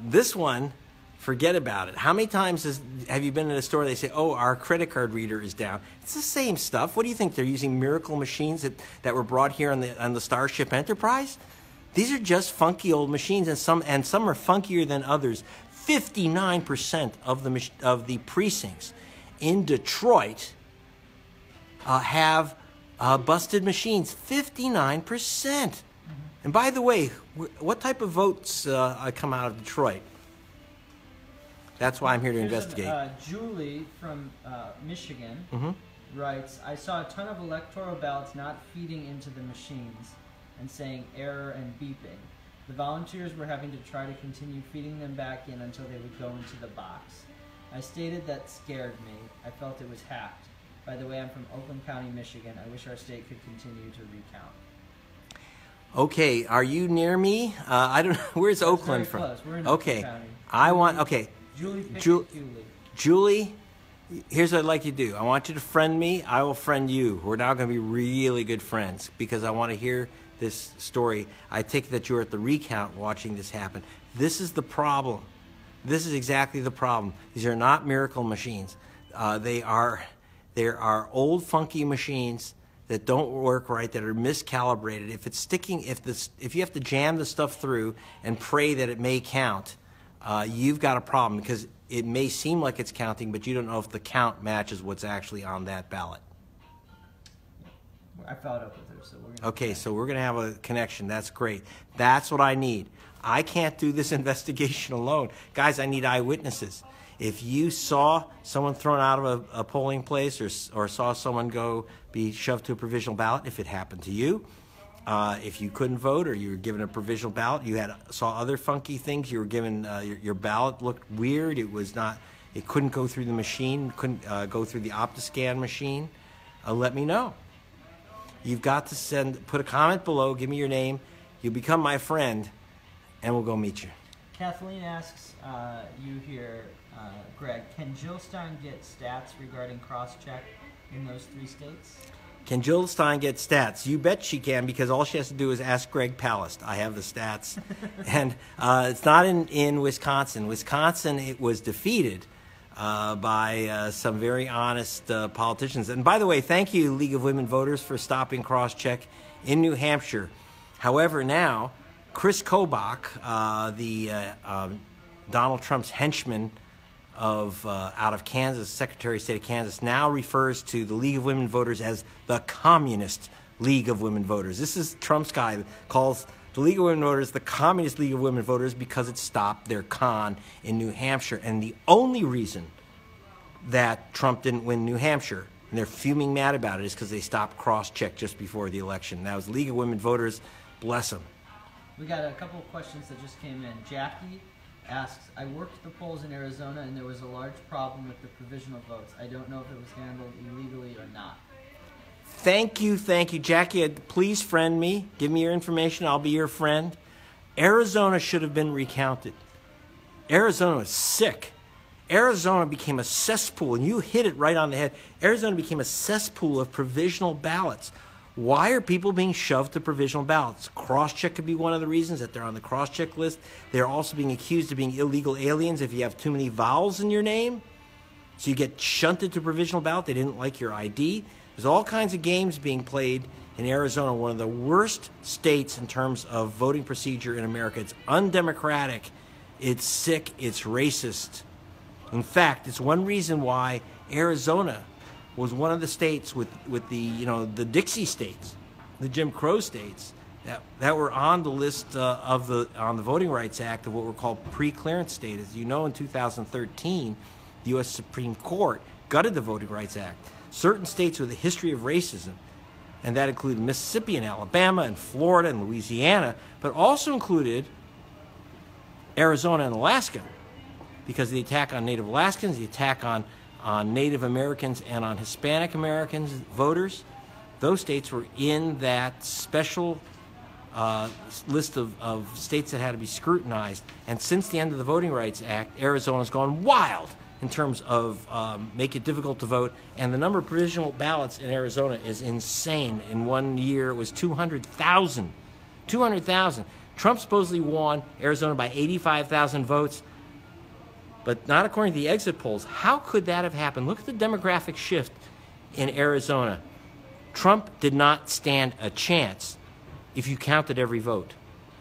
This one, forget about it. How many times have you been in a store, they say, oh, our credit card reader is down? It's the same stuff. What do you think? They're using miracle machines that were brought here on the Starship Enterprise? These are just funky old machines, and some are funkier than others. 59% of the precincts in Detroit have busted machines. 59%. And by the way, what type of votes come out of Detroit? That's why I'm here to investigate. Julie from Michigan writes, I saw a ton of electoral ballots not feeding into the machines and saying error and beeping. The volunteers were having to try to continue feeding them back in until they would go into the box. I stated that scared me. I felt it was hacked. By the way, I'm from Oakland County, Michigan. I wish our state could continue to recount. Okay, are you near me? I don't know. Where's That's Oakland very from? close. We're in Okay, Oakland County. I want. Okay, Julie. Julie, here's what I'd like you to do. I want you to friend me. I will friend you. We're now going to be really good friends because I want to hear this story. I take it that you're at the recount watching this happen. This is the problem. This is exactly the problem. These are not miracle machines. There are old funky machines that don't work right, that are miscalibrated. If it's sticking, if you have to jam the stuff through and pray that it may count, you've got a problem because it may seem like it's counting, but you don't know if the count matches what's actually on that ballot. I followed up with her, so we're gonna. Okay, so we're going to have a connection. That's great. That's what I need. I can't do this investigation alone. Guys, I need eyewitnesses. If you saw someone thrown out of a polling place or saw someone be shoved to a provisional ballot, if it happened to you, if you couldn't vote or you were given a provisional ballot, you saw other funky things, you were given your ballot looked weird, it couldn't go through the machine, couldn't go through the OptiScan machine, let me know. You've got to put a comment below, give me your name, you'll become my friend, and we'll go meet you. Kathleen asks you here, Greg, can Jill Stein get stats regarding cross-check in those 3 states? Can Jill Stein get stats? You bet she can, because all she has to do is ask Greg Palast. I have the stats. And it's not in Wisconsin. Wisconsin, it was defeated by some very honest politicians. And by the way, thank you, League of Women Voters, for stopping cross-check in New Hampshire. However, now, Chris Kobach, Donald Trump's henchman out of Kansas, Secretary of State of Kansas, now refers to the League of Women Voters as the Communist League of Women Voters. This is Trump's guy that calls the League of Women Voters the Communist League of Women Voters because it stopped their con in New Hampshire. And the only reason that Trump didn't win New Hampshire, and they're fuming mad about it, is because they stopped cross-check just before the election. That was the League of Women Voters. Bless them. We got a couple of questions that just came in. Jackie asks, I worked the polls in Arizona and there was a large problem with the provisional votes. I don't know if it was handled illegally or not. Thank you, Jackie. Please friend me. Give me your information. I'll be your friend. Arizona should have been recounted. Arizona was sick. Arizona became a cesspool, and you hit it right on the head. Arizona became a cesspool of provisional ballots. Why are people being shoved to provisional ballots? Cross-check could be one of the reasons that they're on the cross-check list. They're also being accused of being illegal aliens if you have too many vowels in your name. So you get shunted to provisional ballot. They didn't like your ID. There's all kinds of games being played in Arizona, one of the worst states in terms of voting procedure in America. It's undemocratic. It's sick. It's racist. In fact, it's one reason why Arizona was one of the states with the Dixie states, the Jim Crow states that were on the list on the Voting Rights Act of what were called pre-clearance states. As you know, in 2013, the U.S. Supreme Court gutted the Voting Rights Act. Certain states with a history of racism, and that included Mississippi and Alabama and Florida and Louisiana, but also included Arizona and Alaska, because of the attack on Native Alaskans, the attack on Native Americans and on Hispanic Americans voters. Those states were in that special list of states that had to be scrutinized. And since the end of the Voting Rights Act, Arizona's gone wild in terms of make it difficult to vote. And the number of provisional ballots in Arizona is insane. In 1 year, it was 200,000. 200,000. Trump supposedly won Arizona by 85,000 votes, but not according to the exit polls. How could that have happened? Look at the demographic shift in Arizona. Trump did not stand a chance if you counted every vote.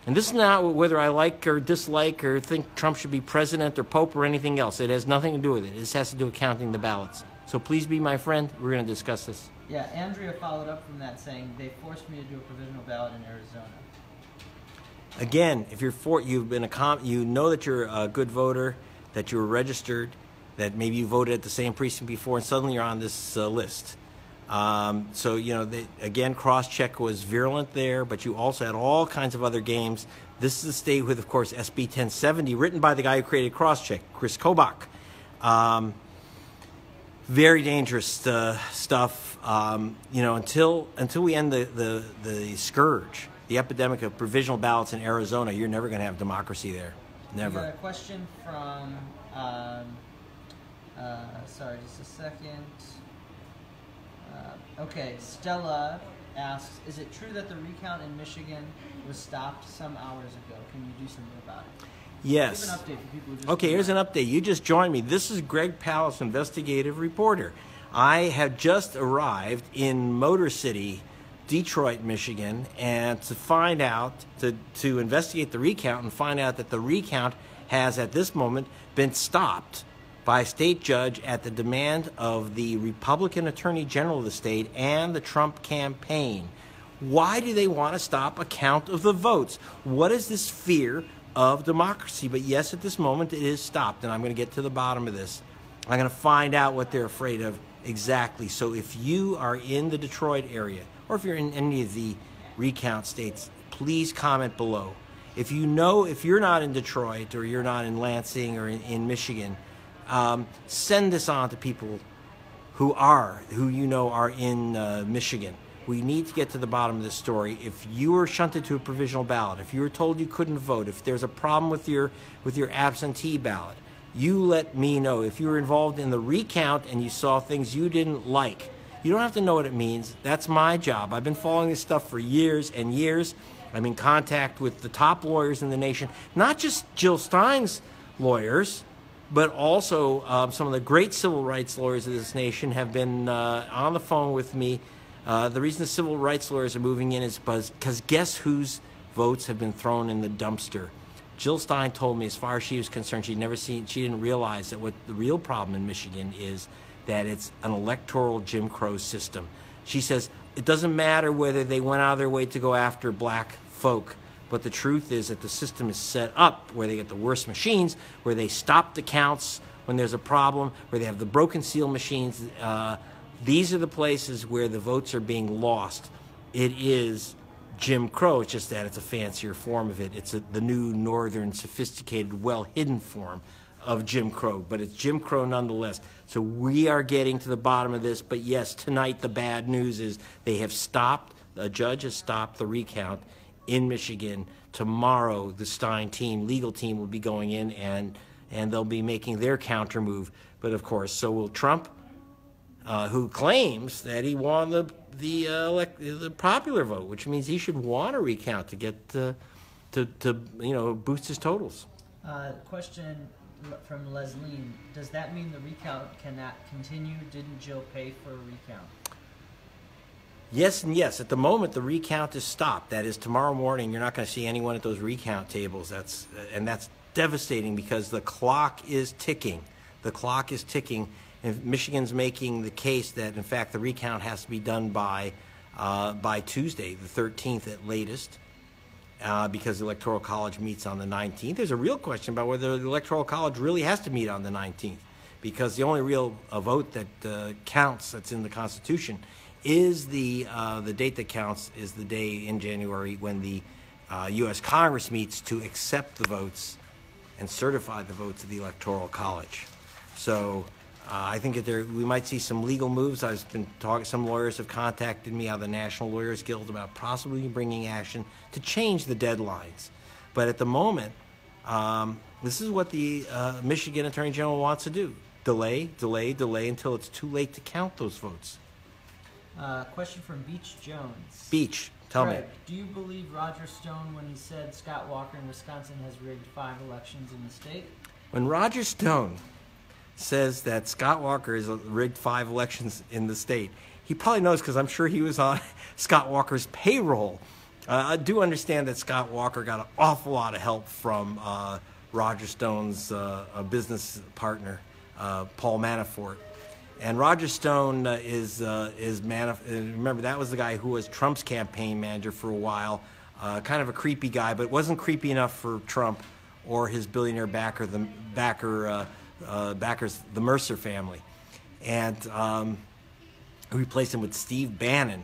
And this is not whether I like or dislike or think Trump should be president or pope or anything else. It has nothing to do with it. This has to do with counting the ballots. So please be my friend. We're going to discuss this. Yeah, Andrea followed up from that saying, they forced me to do a provisional ballot in Arizona. Again, if you've been you know that you're a good voter, that you were registered, that maybe you voted at the same precinct before, and suddenly you're on this list. So, you know, again, cross-check was virulent there, but you also had all kinds of other games. This is the state with, of course, SB 1070, written by the guy who created cross-check, Chris Kobach. Very dangerous stuff. You know, until we end the scourge, the epidemic of provisional ballots in Arizona, you're never going to have democracy there. Never. We got a question from, sorry, just a second. Okay, Stella asks, is it true that the recount in Michigan was stopped some hours ago? Can you do something about it? Yes. Give an update for people who just Okay, here's an update. You just joined me. This is Greg Pallas, investigative reporter. I have just arrived in Motor City, Detroit, Michigan, and to find out, to investigate the recount and find out that the recount has, at this moment, been stopped by a state judge at the demand of the Republican Attorney General of the state and the Trump campaign. Why do they want to stop a count of the votes? What is this fear of democracy? But yes, at this moment, it is stopped, and I'm going to get to the bottom of this. I'm going to find out what they're afraid of exactly. So if you are in the Detroit area, or if you're in any of the recount states, please comment below. If you know, if you're not in Detroit, or you're not in Lansing, or in Michigan, send this on to people who you know are in Michigan. We need to get to the bottom of this story. If you were shunted to a provisional ballot, if you were told you couldn't vote, if there's a problem with your absentee ballot, you let me know. If you were involved in the recount and you saw things you didn't like, you don't have to know what it means. That's my job. I've been following this stuff for years and years. I'm in contact with the top lawyers in the nation, not just Jill Stein's lawyers, but also some of the great civil rights lawyers of this nation have been on the phone with me. The reason the civil rights lawyers are moving in is because guess whose votes have been thrown in the dumpster? Jill Stein told me, as far as she was concerned, she didn't realize that what the real problem in Michigan is that it's an electoral Jim Crow system. She says it doesn't matter whether they went out of their way to go after black folk, but the truth is that the system is set up where they get the worst machines, where they stop the counts when there's a problem, where they have the broken seal machines. These are the places where the votes are being lost. It is Jim Crow. It's just that it's a fancier form of it. It's the new northern, sophisticated, well-hidden form of Jim Crow, but it's Jim Crow nonetheless. So we are getting to the bottom of this, but yes, tonight the bad news is they have stopped, a judge has stopped the recount in Michigan. Tomorrow, the Stein team, legal team, will be going in and they'll be making their counter move. But of course, so will Trump, who claims that he won the popular vote, which means he should want a recount to get to boost his totals. Question from Lesline: does that mean the recount cannot continue? Didn't Jill pay for a recount? Yes and yes. At the moment, the recount is stopped. That is, tomorrow morning, you're not going to see anyone at those recount tables. That's devastating because the clock is ticking. The clock is ticking. And Michigan's making the case that, in fact, the recount has to be done by Tuesday, the 13th at latest, because the Electoral College meets on the 19th. There's a real question about whether the Electoral College really has to meet on the 19th, because the only real vote that counts, that's in the Constitution, is the date that counts is the day in January when the U.S. Congress meets to accept the votes and certify the votes of the Electoral College. So I think that we might see some legal moves. I've been talking, some lawyers have contacted me out of the National Lawyers Guild about possibly bringing action to change the deadlines. But at the moment, this is what the Michigan Attorney General wants to do. Delay, delay, delay until it's too late to count those votes. Question from Beach Jones. Beach, tell me. Do you believe Roger Stone when he said Scott Walker in Wisconsin has rigged 5 elections in the state? When Roger Stone says that Scott Walker has rigged 5 elections in the state, he probably knows, because I'm sure he was on Scott Walker's payroll I do understand that Scott Walker got an awful lot of help from Roger Stone's business partner, Paul Manafort. And Roger Stone remember, that was the guy who was Trump's campaign manager for a while. Kind of a creepy guy, but wasn't creepy enough for Trump or his billionaire backers, the Mercer family. And replaced him with Steve Bannon.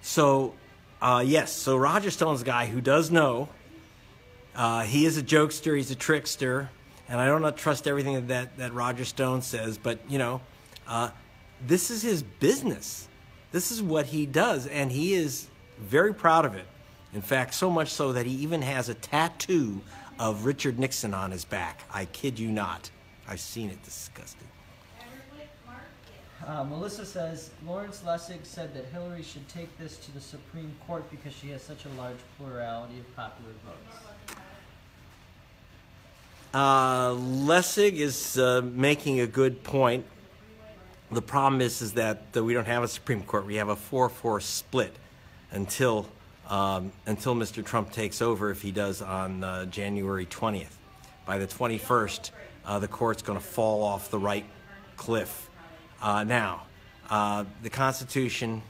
So, yes, so Roger Stone's a guy who does know. He is a jokester, he's a trickster, and I don't trust everything that Roger Stone says, but, you know, this is his business. This is what he does, and he is very proud of it. In fact, so much so that he even has a tattoo of Richard Nixon on his back. I kid you not. I've seen it. Disgusting. Melissa says, Lawrence Lessig said that Hillary should take this to the Supreme Court because she has such a large plurality of popular votes. Lessig is making a good point. The problem is that we don't have a Supreme Court. We have a 4-4 split until Mr. Trump takes over, if he does on January 20th. By the 21st, the court's going to fall off the right cliff. Now, the Constitution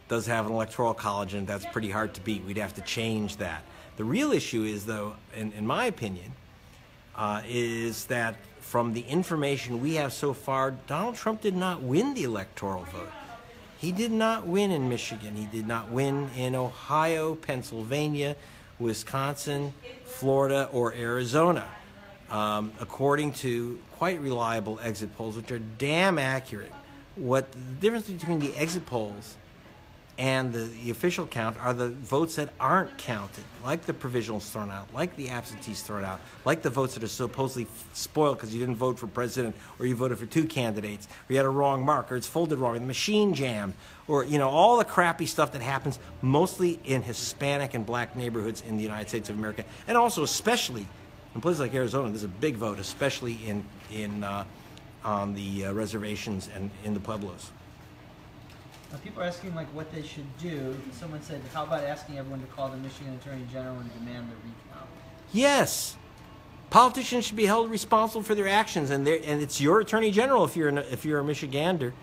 does have an electoral college, and that's pretty hard to beat. We'd have to change that. The real issue is, though, in my opinion, is that from the information we have so far, Donald Trump did not win the electoral vote. He did not win in Michigan. He did not win in Ohio, Pennsylvania, Wisconsin, Florida, or Arizona, according to quite reliable exit polls, which are damn accurate. What the difference between the exit polls and the official count are the votes that aren't counted, like the provisionals thrown out, like the absentees thrown out, like the votes that are supposedly spoiled because you didn't vote for president, or you voted for two candidates, or you had a wrong mark, or it's folded wrong, or the machine jammed, or, you know, all the crappy stuff that happens mostly in Hispanic and black neighborhoods in the United States of America, and also especially in places like Arizona. There's a big vote, especially on the reservations and in the pueblos. People are asking like what they should do. Someone said, how about asking everyone to call the Michigan Attorney General and demand the recount? Yes. Politicians should be held responsible for their actions, and it's your Attorney General if you're a Michigander.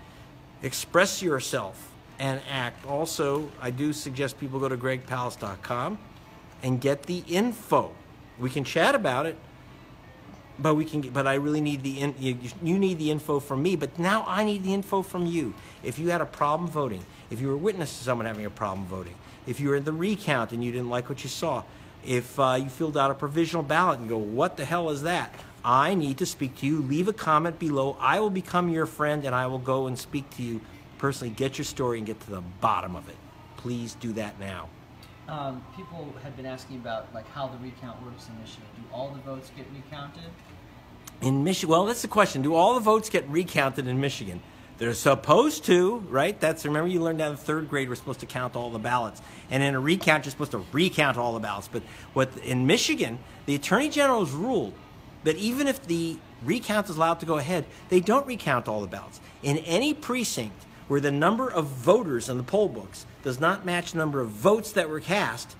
Express yourself and act. Also, I do suggest people go to gregpalace.com and get the info. We can chat about it, but I really need you need the info from me, but now I need the info from you. If you had a problem voting, if you were witness to someone having a problem voting, if you were in the recount and you didn't like what you saw, if you filled out a provisional ballot and go, what the hell is that? I need to speak to you. Leave a comment below. I will become your friend, and I will go and speak to you personally, get your story, and get to the bottom of it. Please do that now. People had been asking about like how the recount works in Michigan. Do all the votes get recounted? In Michigan, well, that's the question. Do all the votes get recounted in Michigan? They're supposed to, right? Remember you learned that in third grade we're supposed to count all the ballots. And in a recount, you're supposed to recount all the ballots. But in Michigan, the Attorney General has ruled that even if the recount is allowed to go ahead, they don't recount all the ballots. In any precinct where the number of voters in the poll books does not match the number of votes that were cast,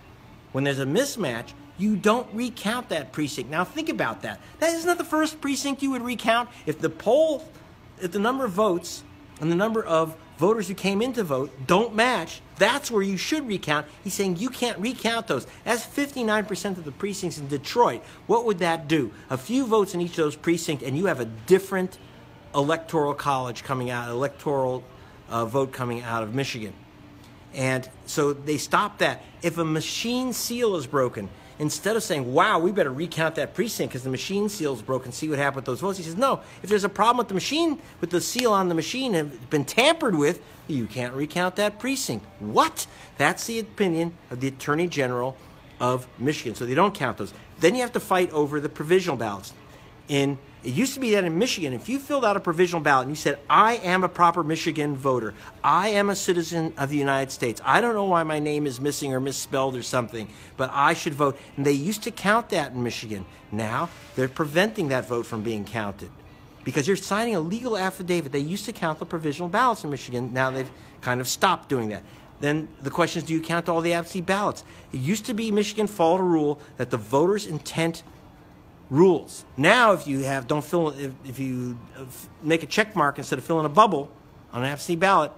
when there's a mismatch, you don't recount that precinct. Now think about that. That is not the first precinct you would recount. If the number of votes and the number of voters who came in to vote don't match, that's where you should recount. He's saying you can't recount those. That's 59% of the precincts in Detroit. What would that do? A few votes in each of those precincts, and you have a different electoral college coming out, vote coming out of Michigan. And so they stopped that. If a machine seal is broken, instead of saying, wow, we better recount that precinct because the machine seal is broken, see what happened with those votes, he says, no, if there's a problem with the machine, with the seal on the machine have been tampered with, you can't recount that precinct. What? That's the opinion of the Attorney General of Michigan. So they don't count those. Then you have to fight over the provisional ballots. It used to be that in Michigan, if you filled out a provisional ballot and you said, I am a proper Michigan voter, I am a citizen of the United States, I don't know why my name is missing or misspelled or something, but I should vote. And they used to count that in Michigan. Now they're preventing that vote from being counted because you're signing a legal affidavit. They used to count the provisional ballots in Michigan. Now they've kind of stopped doing that. then the question is, do you count all the absentee ballots? It used to be Michigan followed a rule that the voter's intent rules. Now, if you have if you make a check mark instead of filling a bubble on an absentee ballot,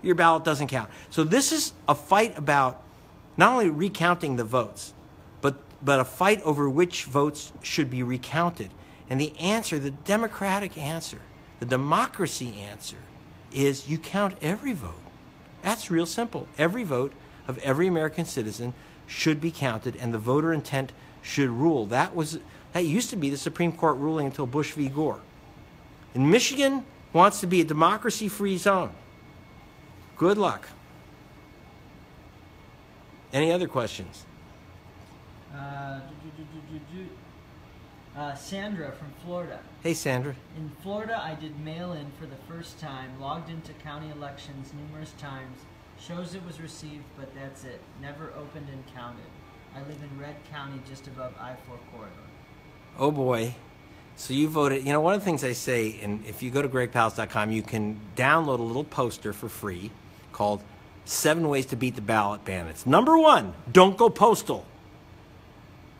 your ballot doesn't count. So this is a fight about not only recounting the votes, but a fight over which votes should be recounted. And the answer, the democratic answer, the democracy answer, is you count every vote. That's real simple. Every vote of every American citizen should be counted, and the voter intent should rule. That used to be the Supreme Court ruling until Bush v. Gore. And Michigan wants to be a democracy-free zone. Good luck. Any other questions? Sandra from Florida. Hey, Sandra. In Florida, I did mail-in for the first time, logged into county elections numerous times, shows it was received, but that's it. Never opened and counted. I live in Red County, just above I-4 corridor. Oh, boy. So you voted. You know, one of the things I say, and if you go to gregpals.com, you can download a little poster for free called 7 Ways to Beat the Ballot Bandits. Number 1, don't go postal.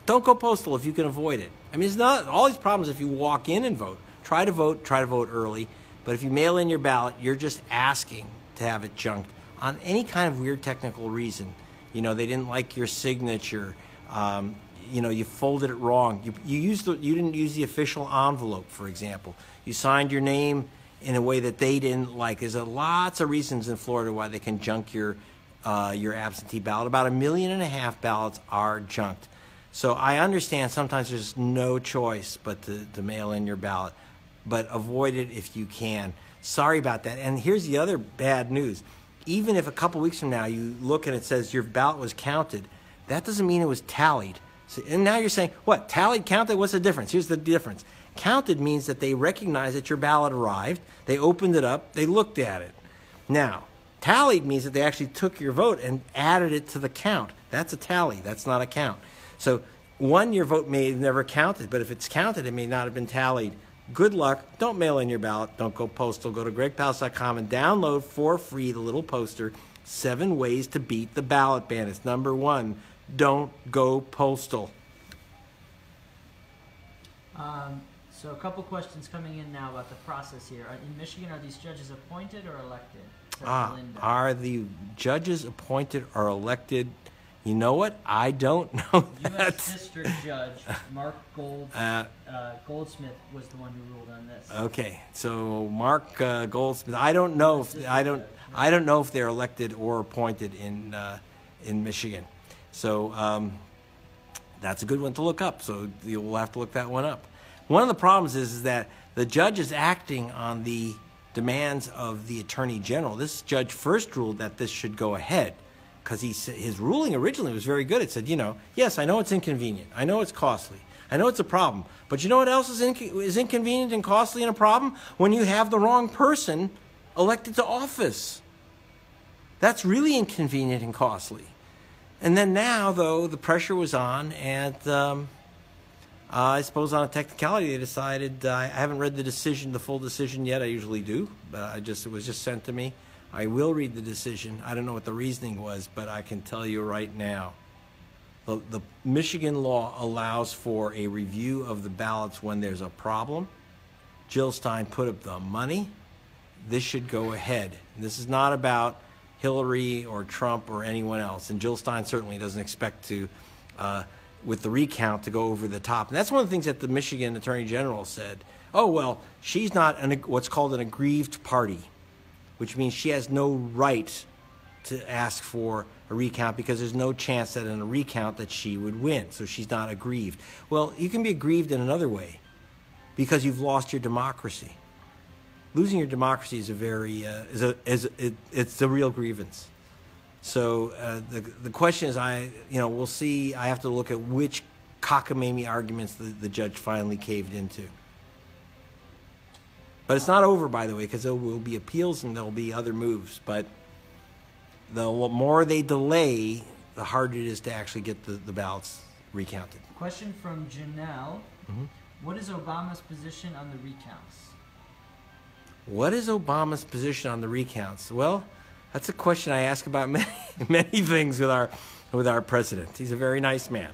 Don't go postal if you can avoid it. I mean, it's not all these problems if you walk in and vote. Try to vote early. But if you mail in your ballot, you're just asking to have it junked on any kind of weird technical reason. You know, they didn't like your signature. You know, you folded it wrong. You didn't use the official envelope, for example. You signed your name in a way that they didn't like. There's lots of reasons in Florida why they can junk your absentee ballot. About 1.5 million ballots are junked. So I understand sometimes there's no choice but to mail in your ballot, but avoid it if you can. Sorry about that. And here's the other bad news. Even if a couple weeks from now you look and it says your ballot was counted, that doesn't mean it was tallied. So, and now you're saying, what, tallied, counted? What's the difference? Here's the difference. Counted means that they recognize that your ballot arrived, they opened it up, they looked at it. Now, tallied means that they actually took your vote and added it to the count. That's a tally. That's not a count. So, one, your vote may have never counted, but if it's counted, it may not have been tallied. Good luck. Don't mail in your ballot. Don't go postal. Go to gregpals.com and download for free the little poster, 7 Ways to Beat the Ballot Bandits. Number 1, don't go postal. So a couple questions coming in now about the process here. In Michigan, are these judges appointed or elected? Are the judges appointed or elected? You know what? I don't know that. U.S. District Judge Mark Goldsmith was the one who ruled on this. Okay, so Mark Goldsmith. I don't know if they're elected or appointed in Michigan. So that's a good one to look up. So you'll have to look that one up. One of the problems is that the judge is acting on the demands of the Attorney General. This judge first ruled that this should go ahead, because his ruling originally was very good. It said, you know, yes, I know it's inconvenient. I know it's costly. I know it's a problem. But you know what else is inconvenient and costly and a problem? When you have the wrong person elected to office. That's really inconvenient and costly. And then now, though, the pressure was on, and I suppose on a technicality they decided, I haven't read the full decision yet. I usually do, but it was just sent to me. I will read the decision. I don't know what the reasoning was, but I can tell you right now. The Michigan law allows for a review of the ballots when there's a problem. Jill Stein put up the money. This should go ahead. This is not about Hillary or Trump or anyone else. And Jill Stein certainly doesn't expect to, with the recount, to go over the top. And that's one of the things that the Michigan Attorney General said. Oh, well, she's not what's called an aggrieved party, which means she has no right to ask for a recount because there's no chance that in a recount that she would win. So she's not aggrieved. Well, you can be aggrieved in another way, because you've lost your democracy. Losing your democracy is it's a real grievance. So the question is, we'll see. I have to look at which cockamamie arguments the judge finally caved into. But it's not over, by the way, because there will be appeals and there will be other moves. But the more they delay, the harder it is to actually get the ballots recounted. Question from Janelle. Mm-hmm. What is Obama's position on the recounts? What is Obama's position on the recounts? Well, That's a question I ask about many things with our president. He's a very nice man,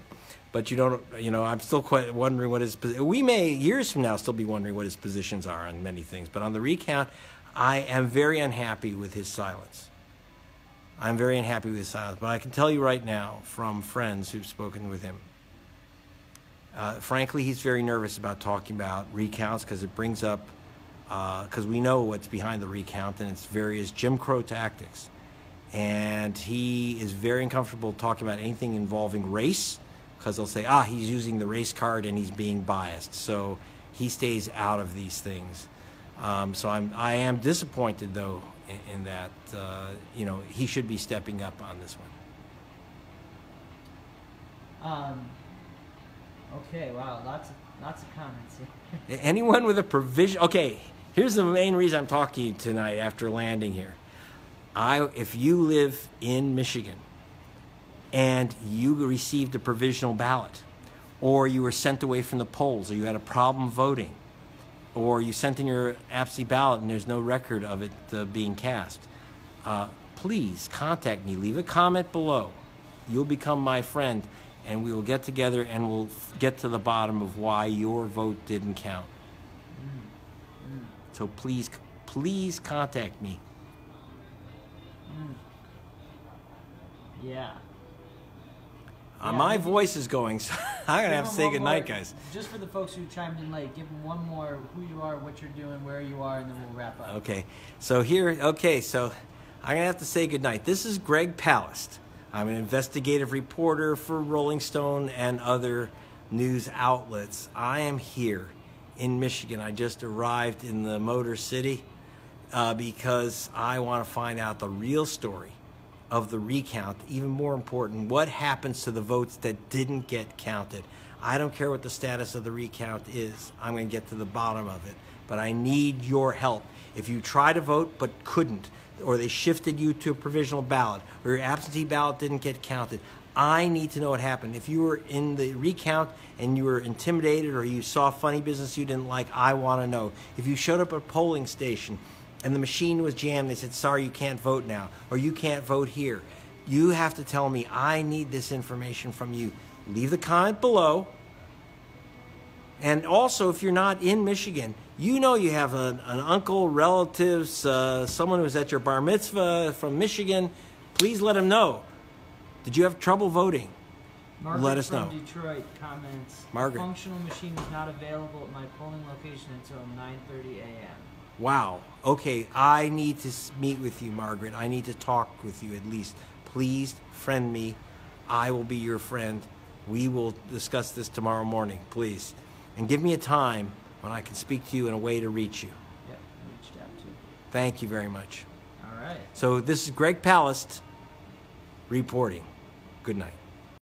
but I'm still quite wondering what his. We may years from now still be wondering what his positions are on many things. But on the recount, I am very unhappy with his silence. I'm very unhappy with his silence. But I can tell you right now from friends who've spoken with him. Frankly, he's very nervous about talking about recounts because it brings up. Because we know what's behind the recount, and it's various Jim Crow tactics. And he is very uncomfortable talking about anything involving race, because they'll say, he's using the race card and he's being biased. So he stays out of these things. So I am disappointed, though, in that, he should be stepping up on this one. Okay, wow, lots of comments here. Anyone with a provision... Okay, here's the main reason I'm talking to you tonight after landing here. If you live in Michigan and you received a provisional ballot, or you were sent away from the polls, or you had a problem voting, or you sent in your absentee ballot and there's no record of it being cast, please contact me. Leave a comment below. You'll become my friend, and we will get together and we'll get to the bottom of why your vote didn't count. So please contact me. Yeah. My voice is going, so I'm going to have to say goodnight, guys. Just for the folks who chimed in late, give them one more who you are, what you're doing, where you are, and then we'll wrap up. Okay. So I'm going to have to say goodnight. This is Greg Palast. I'm an investigative reporter for Rolling Stone and other news outlets. I am here in Michigan. I just arrived in the Motor City because I want to find out the real story of the recount. Even more important, what happens to the votes that didn't get counted. I don't care what the status of the recount is. I'm going to get to the bottom of it. But I need your help. If you try to vote but couldn't, or they shifted you to a provisional ballot, or your absentee ballot didn't get counted, I need to know what happened. If you were in the recount and you were intimidated, or you saw funny business you didn't like, I want to know. If you showed up at a polling station and the machine was jammed, they said, sorry, you can't vote now, or you can't vote here, you have to tell me. I need this information from you. Leave the comment below. And also, if you're not in Michigan, you have an uncle, relatives, someone who was at your bar mitzvah from Michigan, please let them know. Did you have trouble voting? Margaret let us from know. Detroit comments, Margaret. Functional machine is not available at my polling location until 9:30 a.m. Wow. Okay, I need to meet with you, Margaret. I need to talk with you at least. Please friend me. I will be your friend. We will discuss this tomorrow morning, please. And give me a time when I can speak to you and a way to reach you. Yep, reached out to. Thank you very much. All right. So this is Greg Palast reporting. Good night.